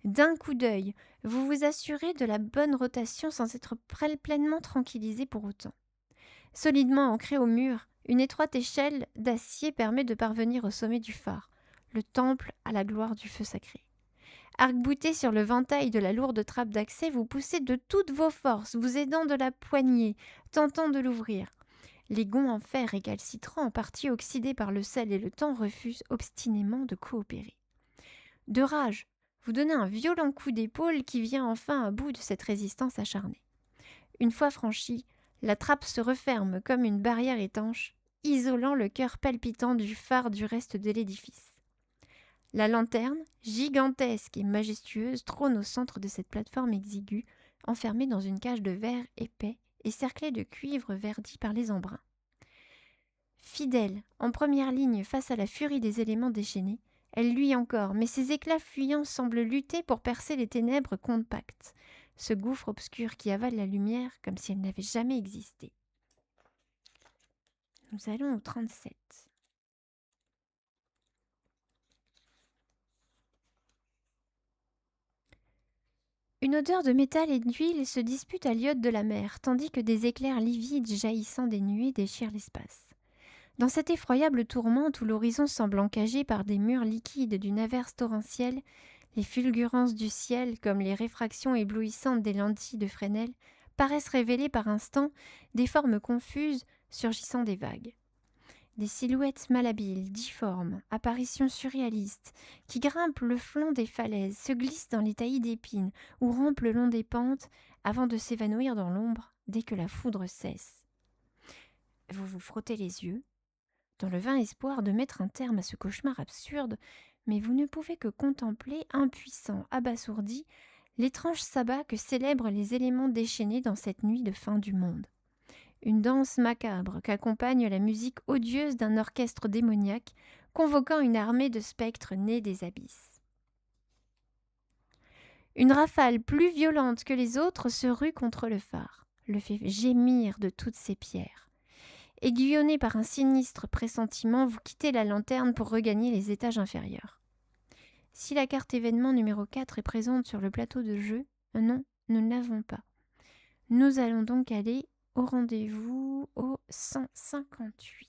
D'un coup d'œil, vous vous assurez de la bonne rotation sans être pleinement tranquillisé pour autant. Solidement ancrée au mur, une étroite échelle d'acier permet de parvenir au sommet du phare, le temple à la gloire du feu sacré. Arc-bouté sur le ventail de la lourde trappe d'accès, vous poussez de toutes vos forces, vous aidant de la poignée, tentant de l'ouvrir. Les gonds en fer récalcitrants, en partie oxydés par le sel et le temps, refusent obstinément de coopérer. De rage, vous donnez un violent coup d'épaule qui vient enfin à bout de cette résistance acharnée. Une fois franchie, la trappe se referme comme une barrière étanche, isolant le cœur palpitant du phare du reste de l'édifice. La lanterne, gigantesque et majestueuse, trône au centre de cette plateforme exiguë, enfermée dans une cage de verre épais et cerclée de cuivre verdi par les embruns. Fidèle, en première ligne face à la furie des éléments déchaînés, elle luit encore, mais ses éclats fuyants semblent lutter pour percer les ténèbres compactes, ce gouffre obscur qui avale la lumière comme si elle n'avait jamais existé. Nous allons au 37. Une odeur de métal et d'huile se dispute à l'iode de la mer, tandis que des éclairs livides jaillissant des nuées déchirent l'espace. Dans cet effroyable tourment où l'horizon semble encagé par des murs liquides d'une averse torrentielle, les fulgurances du ciel, comme les réfractions éblouissantes des lentilles de Fresnel, paraissent révéler par instants des formes confuses surgissant des vagues. Des silhouettes malhabiles, difformes, apparitions surréalistes, qui grimpent le flanc des falaises, se glissent dans les taillis d'épines ou rampent le long des pentes avant de s'évanouir dans l'ombre dès que la foudre cesse. Vous vous frottez les yeux, dans le vain espoir de mettre un terme à ce cauchemar absurde, mais vous ne pouvez que contempler, impuissant, abasourdi, l'étrange sabbat que célèbrent les éléments déchaînés dans cette nuit de fin du monde. Une danse macabre qu'accompagne la musique odieuse d'un orchestre démoniaque, convoquant une armée de spectres nés des abysses. Une rafale plus violente que les autres se rue contre le phare, le fait gémir de toutes ses pierres. Aiguillonné par un sinistre pressentiment, vous quittez la lanterne pour regagner les étages inférieurs. Si la carte événement numéro 4 est présente sur le plateau de jeu, non, nous ne l'avons pas. Nous allons donc aller au rendez-vous au 158.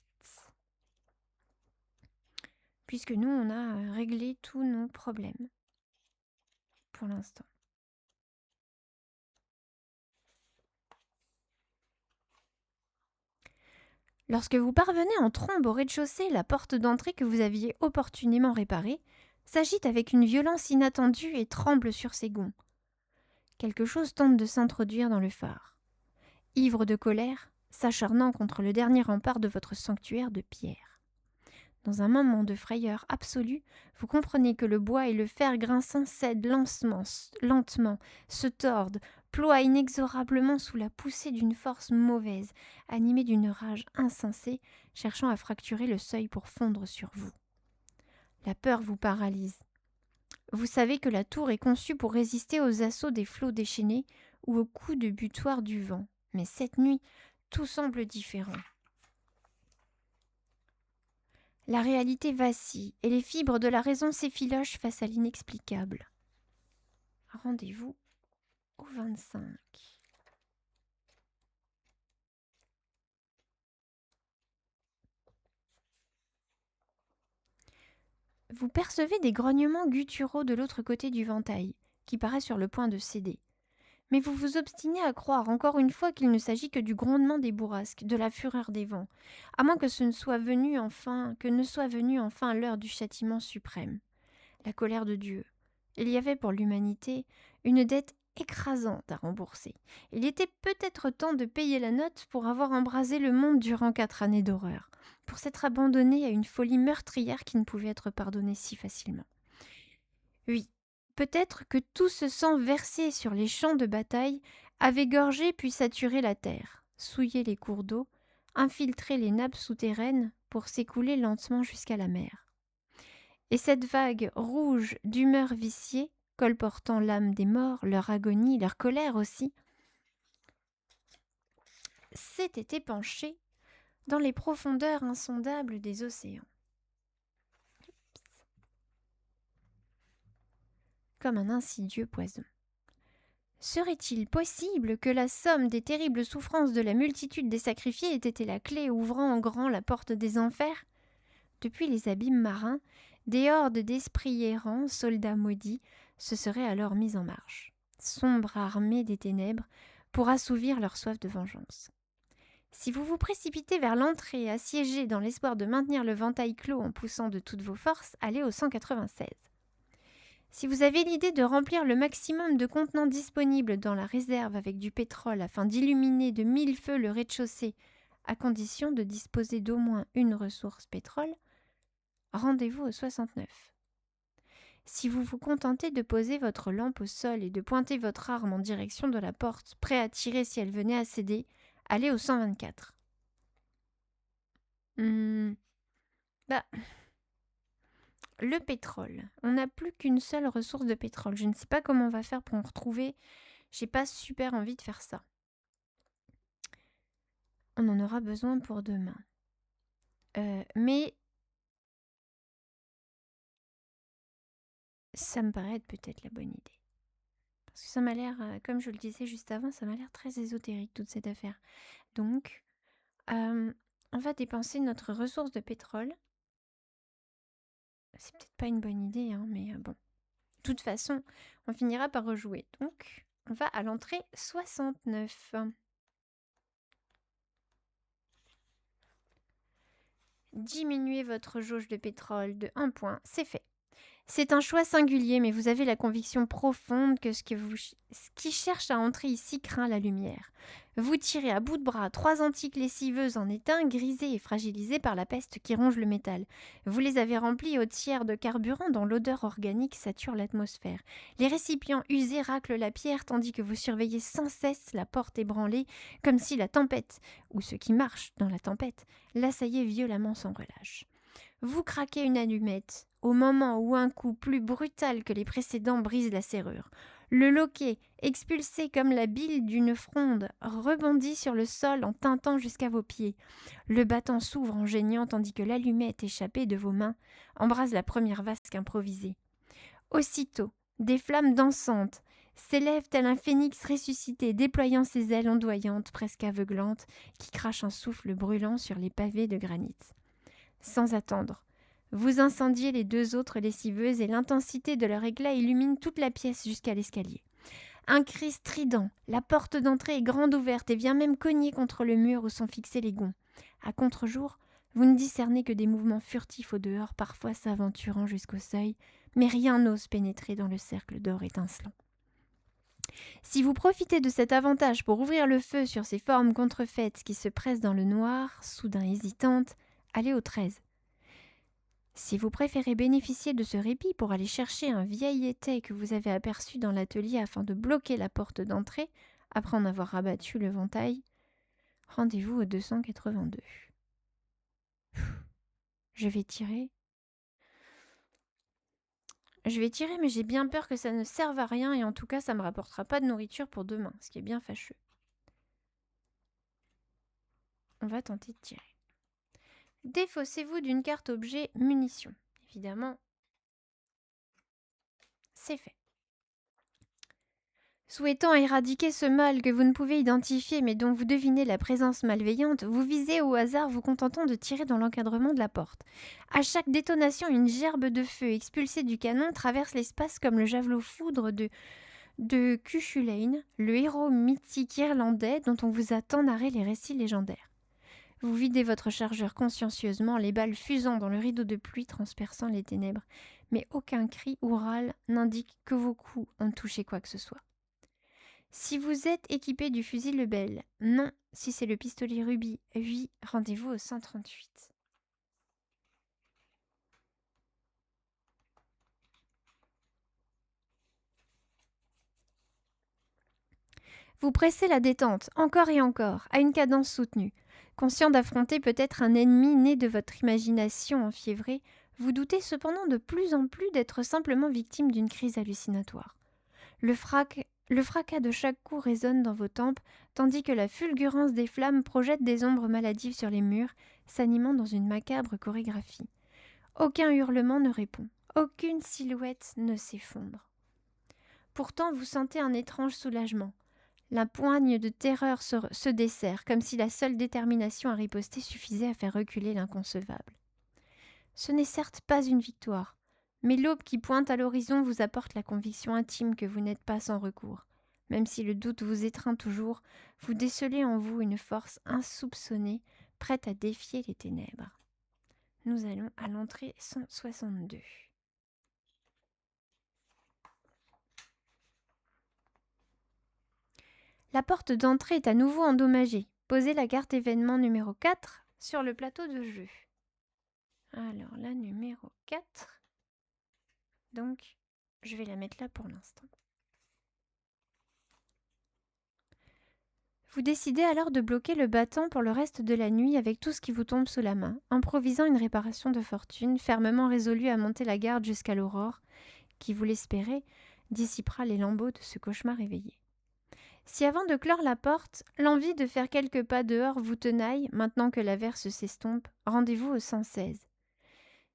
Puisque nous, on a réglé tous nos problèmes. Pour l'instant. Lorsque vous parvenez en trombe au rez-de-chaussée, la porte d'entrée que vous aviez opportunément réparée s'agite avec une violence inattendue et tremble sur ses gonds. Quelque chose tente de s'introduire dans le phare. Ivre de colère, s'acharnant contre le dernier rempart de votre sanctuaire de pierre. Dans un moment de frayeur absolue, vous comprenez que le bois et le fer grinçant cèdent lentement, se tordent, ploient inexorablement sous la poussée d'une force mauvaise, animée d'une rage insensée, cherchant à fracturer le seuil pour fondre sur vous. La peur vous paralyse. Vous savez que la tour est conçue pour résister aux assauts des flots déchaînés ou aux coups de butoir du vent. Mais cette nuit, tout semble différent. La réalité vacille et les fibres de la raison s'effilochent face à l'inexplicable. Rendez-vous au 25. Vous percevez des grognements gutturaux de l'autre côté du ventail, qui paraît sur le point de céder. Mais vous vous obstinez à croire encore une fois qu'il ne s'agit que du grondement des bourrasques, de la fureur des vents, à moins que ne soit venue enfin l'heure du châtiment suprême, la colère de Dieu. Il y avait pour l'humanité une dette écrasante à rembourser. Il était peut-être temps de payer la note pour avoir embrasé le monde durant 4 années d'horreur, pour s'être abandonné à une folie meurtrière qui ne pouvait être pardonnée si facilement. Oui, peut-être que tout ce sang versé sur les champs de bataille avait gorgé puis saturé la terre, souillé les cours d'eau, infiltré les nappes souterraines pour s'écouler lentement jusqu'à la mer. Et cette vague rouge d'humeur viciée, colportant l'âme des morts, leur agonie, leur colère aussi, s'était épanchée dans les profondeurs insondables des océans. Comme un insidieux poison. Serait-il possible que la somme des terribles souffrances de la multitude des sacrifiés ait été la clé ouvrant en grand la porte des enfers ? Depuis les abîmes marins, des hordes d'esprits errants, soldats maudits, se seraient alors mis en marche, sombre armée des ténèbres, pour assouvir leur soif de vengeance. Si vous vous précipitez vers l'entrée assiégée dans l'espoir de maintenir le ventail clos en poussant de toutes vos forces, allez au 196. Si vous avez l'idée de remplir le maximum de contenants disponibles dans la réserve avec du pétrole afin d'illuminer de 1000 feux le rez-de-chaussée, à condition de disposer d'au moins une ressource pétrole, rendez-vous au 69. Si vous vous contentez de poser votre lampe au sol et de pointer votre arme en direction de la porte, prêt à tirer si elle venait à céder, allez au 124. Bah, le pétrole. On n'a plus qu'une seule ressource de pétrole. Je ne sais pas comment on va faire pour en retrouver. J'ai pas super envie de faire ça. On en aura besoin pour demain. Mais ça me paraît être peut-être la bonne idée. Parce que ça m'a l'air, comme je le disais juste avant, ça m'a l'air très ésotérique toute cette affaire. Donc, on va dépenser notre ressource de pétrole. C'est peut-être pas une bonne idée, hein, mais bon. De toute façon, on finira par rejouer. Donc, on va à l'entrée 69. Diminuez votre jauge de pétrole de 1 point, c'est fait. C'est un choix singulier, mais vous avez la conviction profonde que ce qui cherche à entrer ici craint la lumière. Vous tirez à bout de bras 3 antiques lessiveuses en étain, grisées et fragilisées par la peste qui ronge le métal. Vous les avez remplies au tiers de carburant dont l'odeur organique sature l'atmosphère. Les récipients usés raclent la pierre tandis que vous surveillez sans cesse la porte ébranlée, comme si la tempête, ou ce qui marche dans la tempête, l'assaillait violemment sans relâche. Vous craquez une allumette, au moment où un coup plus brutal que les précédents brise la serrure. Le loquet, expulsé comme la bile d'une fronde, rebondit sur le sol en tintant jusqu'à vos pieds. Le battant s'ouvre en geignant tandis que l'allumette échappée de vos mains embrase la première vasque improvisée. Aussitôt, des flammes dansantes s'élèvent tel un phénix ressuscité, déployant ses ailes ondoyantes, presque aveuglantes, qui crachent un souffle brûlant sur les pavés de granit. Sans attendre, vous incendiez les 2 autres lessiveuses et l'intensité de leur éclat illumine toute la pièce jusqu'à l'escalier. Un cri strident, la porte d'entrée est grande ouverte et vient même cogner contre le mur où sont fixés les gonds. À contre-jour, vous ne discernez que des mouvements furtifs au dehors, parfois s'aventurant jusqu'au seuil, mais rien n'ose pénétrer dans le cercle d'or étincelant. Si vous profitez de cet avantage pour ouvrir le feu sur ces formes contrefaites qui se pressent dans le noir, soudain hésitantes, allez au 13. Si vous préférez bénéficier de ce répit pour aller chercher un vieil étai que vous avez aperçu dans l'atelier afin de bloquer la porte d'entrée, après en avoir rabattu le ventail, rendez-vous au 282. Je vais tirer, mais j'ai bien peur que ça ne serve à rien et en tout cas, ça ne me rapportera pas de nourriture pour demain, ce qui est bien fâcheux. On va tenter de tirer. Défaussez-vous d'une carte objet munitions. Évidemment, c'est fait. Souhaitant éradiquer ce mal que vous ne pouvez identifier mais dont vous devinez la présence malveillante, vous visez au hasard vous contentant de tirer dans l'encadrement de la porte. À chaque détonation, une gerbe de feu expulsée du canon traverse l'espace comme le javelot foudre de Cuchulainn, le héros mythique irlandais dont on vous a tant narré les récits légendaires. Vous videz votre chargeur consciencieusement, les balles fusant dans le rideau de pluie transperçant les ténèbres, mais aucun cri ou râle n'indique que vos coups ont touché quoi que ce soit. Si vous êtes équipé du fusil Lebel, non. Si c'est le pistolet Ruby, oui. Rendez-vous au 138. Vous pressez la détente, encore et encore, à une cadence soutenue. Conscient d'affronter peut-être un ennemi né de votre imagination enfiévrée, vous doutez cependant de plus en plus d'être simplement victime d'une crise hallucinatoire. Le fracas de chaque coup résonne dans vos tempes, tandis que la fulgurance des flammes projette des ombres maladives sur les murs, s'animant dans une macabre chorégraphie. Aucun hurlement ne répond, aucune silhouette ne s'effondre. Pourtant, vous sentez un étrange soulagement. La poigne de terreur se desserre, comme si la seule détermination à riposter suffisait à faire reculer l'inconcevable. Ce n'est certes pas une victoire, mais l'aube qui pointe à l'horizon vous apporte la conviction intime que vous n'êtes pas sans recours. Même si le doute vous étreint toujours, vous décelez en vous une force insoupçonnée, prête à défier les ténèbres. Nous allons à l'entrée 162. La porte d'entrée est à nouveau endommagée. Posez la carte événement numéro 4 sur le plateau de jeu. Alors, la numéro 4. Donc, je vais la mettre là pour l'instant. Vous décidez alors de bloquer le battant pour le reste de la nuit avec tout ce qui vous tombe sous la main, improvisant une réparation de fortune, fermement résolu à monter la garde jusqu'à l'aurore, qui, vous l'espérez, dissipera les lambeaux de ce cauchemar éveillé. Si avant de clore la porte, l'envie de faire quelques pas dehors vous tenaille, maintenant que l'averse s'estompe, rendez-vous au 116.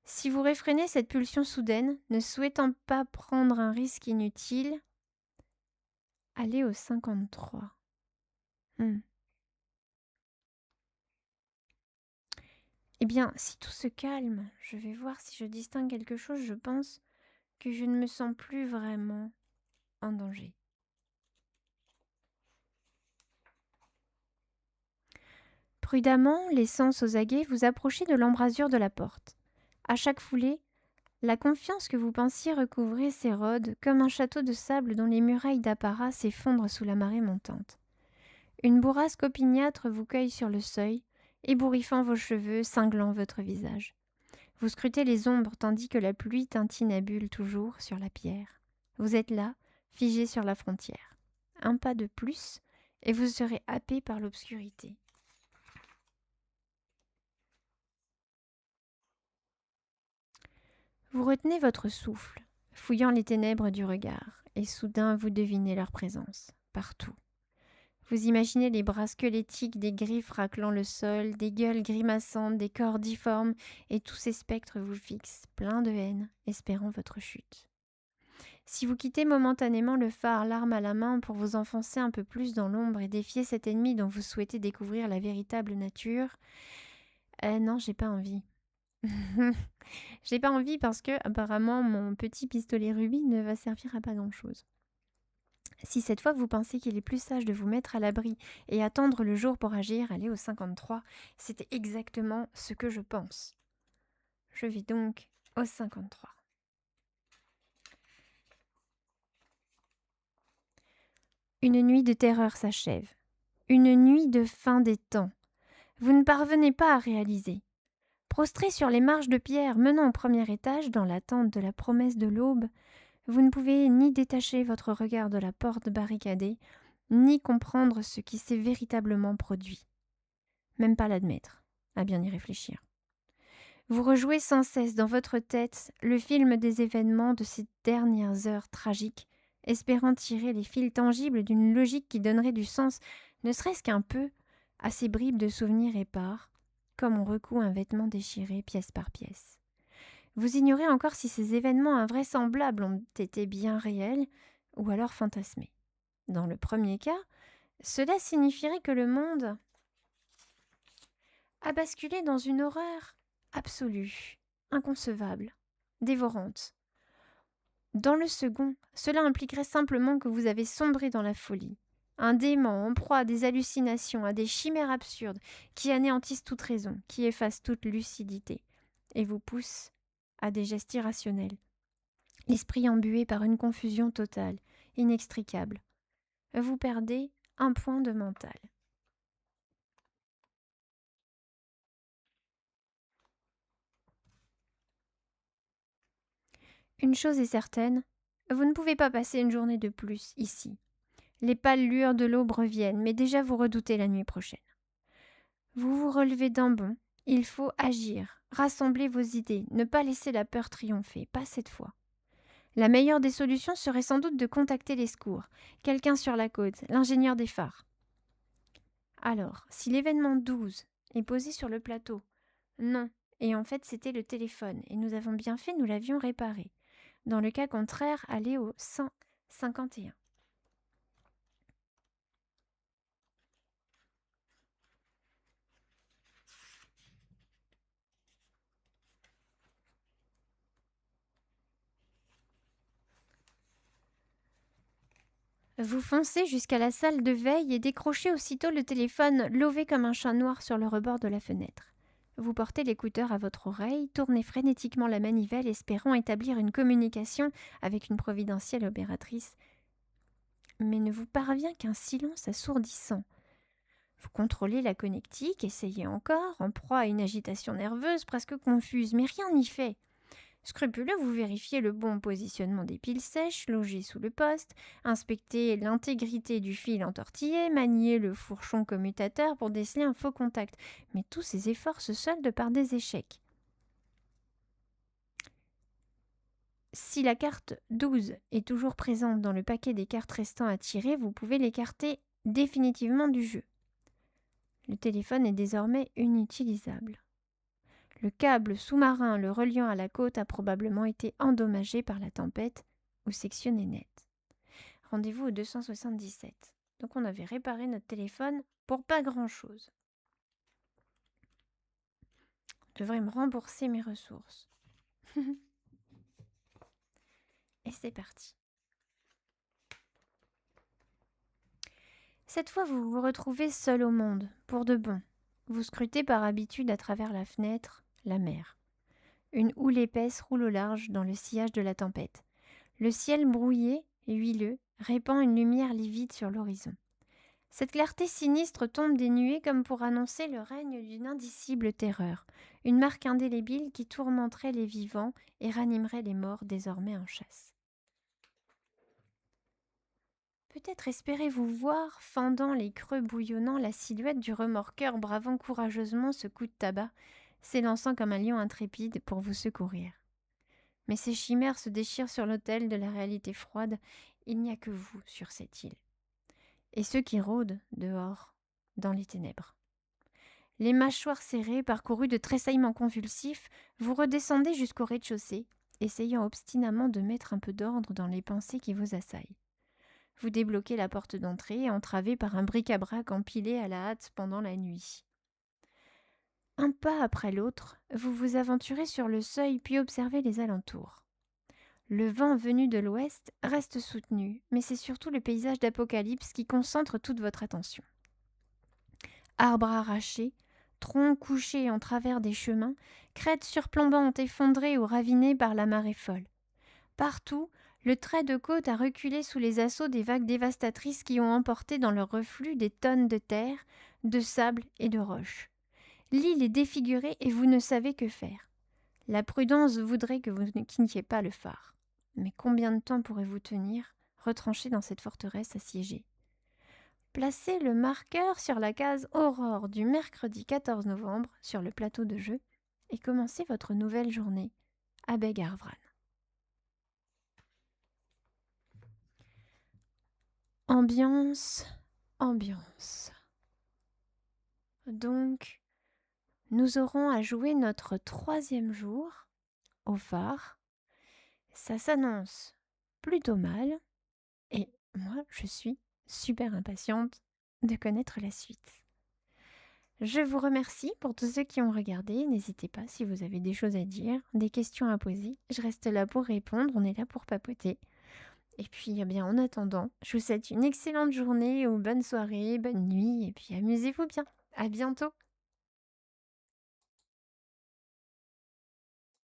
Si vous réfrénez cette pulsion soudaine, ne souhaitant pas prendre un risque inutile, allez au 53. Eh bien, si tout se calme, je vais voir si je distingue quelque chose. Je pense que je ne me sens plus vraiment en danger. Prudemment, les sens aux aguets, vous approchez de l'embrasure de la porte. À chaque foulée, la confiance que vous pensiez recouvrer s'érode comme un château de sable dont les murailles d'apparat s'effondrent sous la marée montante. Une bourrasque opiniâtre vous cueille sur le seuil, ébouriffant vos cheveux, cinglant votre visage. Vous scrutez les ombres tandis que la pluie tintinabule toujours sur la pierre. Vous êtes là, figé sur la frontière. Un pas de plus, et vous serez happé par l'obscurité. Vous retenez votre souffle, fouillant les ténèbres du regard, et soudain vous devinez leur présence, partout. Vous imaginez les bras squelettiques, des griffes raclant le sol, des gueules grimaçantes, des corps difformes, et tous ces spectres vous fixent, pleins de haine, espérant votre chute. Si vous quittez momentanément le phare, l'arme à la main, pour vous enfoncer un peu plus dans l'ombre et défier cet ennemi dont vous souhaitez découvrir la véritable nature, non, j'ai pas envie. J'ai pas envie parce que, apparemment, mon petit pistolet rubis ne va servir à pas grand-chose. Si cette fois vous pensez qu'il est plus sage de vous mettre à l'abri et attendre le jour pour agir, allez au 53. C'était exactement ce que je pense. Je vais donc au 53. Une nuit de terreur s'achève. Une nuit de fin des temps. Vous ne parvenez pas à réaliser. Prostré sur les marches de pierre menant au premier étage, dans l'attente de la promesse de l'aube, vous ne pouvez ni détacher votre regard de la porte barricadée, ni comprendre ce qui s'est véritablement produit. Même pas l'admettre, à bien y réfléchir. Vous rejouez sans cesse dans votre tête le film des événements de ces dernières heures tragiques, espérant tirer les fils tangibles d'une logique qui donnerait du sens, ne serait-ce qu'un peu, à ces bribes de souvenirs épars, comme on recoue un vêtement déchiré pièce par pièce. Vous ignorez encore si ces événements invraisemblables ont été bien réels ou alors fantasmés. Dans le premier cas, cela signifierait que le monde a basculé dans une horreur absolue, inconcevable, dévorante. Dans le second, cela impliquerait simplement que vous avez sombré dans la folie. Un dément en proie à des hallucinations, à des chimères absurdes, qui anéantissent toute raison, qui effacent toute lucidité, et vous poussent à des gestes irrationnels. L'esprit embué par une confusion totale, inextricable. Vous perdez un point de mental. Une chose est certaine, vous ne pouvez pas passer une journée de plus ici. Les pâles lueurs de l'aube reviennent, mais déjà vous redoutez la nuit prochaine. Vous vous relevez d'un bond, il faut agir, rassembler vos idées, ne pas laisser la peur triompher, pas cette fois. La meilleure des solutions serait sans doute de contacter les secours, quelqu'un sur la côte, l'ingénieur des phares. Alors, si l'événement 12 est posé sur le plateau, non, et en fait c'était le téléphone, et nous avons bien fait, nous l'avions réparé. Dans le cas contraire, allez au 151. Vous foncez jusqu'à la salle de veille et décrochez aussitôt le téléphone lové comme un chat noir sur le rebord de la fenêtre. Vous portez l'écouteur à votre oreille, tournez frénétiquement la manivelle, espérant établir une communication avec une providentielle opératrice. Mais ne vous parvient qu'un silence assourdissant. Vous contrôlez la connectique, essayez encore, en proie à une agitation nerveuse presque confuse, mais rien n'y fait. Scrupuleux, vous vérifiez le bon positionnement des piles sèches logées sous le poste, inspectez l'intégrité du fil entortillé, maniez le fourchon commutateur pour déceler un faux contact. Mais tous ces efforts se soldent par des échecs. Si la carte 12 est toujours présente dans le paquet des cartes restant à tirer, vous pouvez l'écarter définitivement du jeu. Le téléphone est désormais inutilisable. Le câble sous-marin le reliant à la côte a probablement été endommagé par la tempête ou sectionné net. Rendez-vous au 277. Donc on avait réparé notre téléphone pour pas grand-chose. Je devrais me rembourser mes ressources. Et c'est parti. Cette fois, vous vous retrouvez seul au monde, pour de bon. Vous scrutez par habitude à travers la fenêtre la mer. Une houle épaisse roule au large dans le sillage de la tempête. Le ciel brouillé, huileux, répand une lumière livide sur l'horizon. Cette clarté sinistre tombe des nuées comme pour annoncer le règne d'une indicible terreur, une marque indélébile qui tourmenterait les vivants et ranimerait les morts désormais en chasse. Peut-être espérez-vous voir, fendant les creux bouillonnants, la silhouette du remorqueur bravant courageusement ce coup de tabac, s'élançant comme un lion intrépide pour vous secourir. Mais ces chimères se déchirent sur l'autel de la réalité froide, il n'y a que vous sur cette île. Et ceux qui rôdent dehors, dans les ténèbres. Les mâchoires serrées, parcourues de tressaillements convulsifs, vous redescendez jusqu'au rez-de-chaussée, essayant obstinément de mettre un peu d'ordre dans les pensées qui vous assaillent. Vous débloquez la porte d'entrée, entravée par un bric-à-brac empilé à la hâte pendant la nuit. Un pas après l'autre, vous vous aventurez sur le seuil puis observez les alentours. Le vent venu de l'ouest reste soutenu, mais c'est surtout le paysage d'Apocalypse qui concentre toute votre attention. Arbres arrachés, troncs couchés en travers des chemins, crêtes surplombantes effondrées ou ravinées par la marée folle. Partout, le trait de côte a reculé sous les assauts des vagues dévastatrices qui ont emporté dans leur reflux des tonnes de terre, de sable et de roches. L'île est défigurée et vous ne savez que faire. La prudence voudrait que vous ne quittiez pas le phare. Mais combien de temps pourrez-vous tenir, retranché dans cette forteresse assiégée ? Placez le marqueur sur la case Aurore du mercredi 14 novembre sur le plateau de jeu et commencez votre nouvelle journée à Beg-Arvran. Ambiance, ambiance. Donc, nous aurons à jouer notre 3e jour au phare. Ça s'annonce plutôt mal et moi, je suis super impatiente de connaître la suite. Je vous remercie pour tous ceux qui ont regardé. N'hésitez pas si vous avez des choses à dire, des questions à poser. Je reste là pour répondre, on est là pour papoter. Et puis, eh bien, en attendant, je vous souhaite une excellente journée ou bonne soirée, bonne nuit, et puis amusez-vous bien. À bientôt!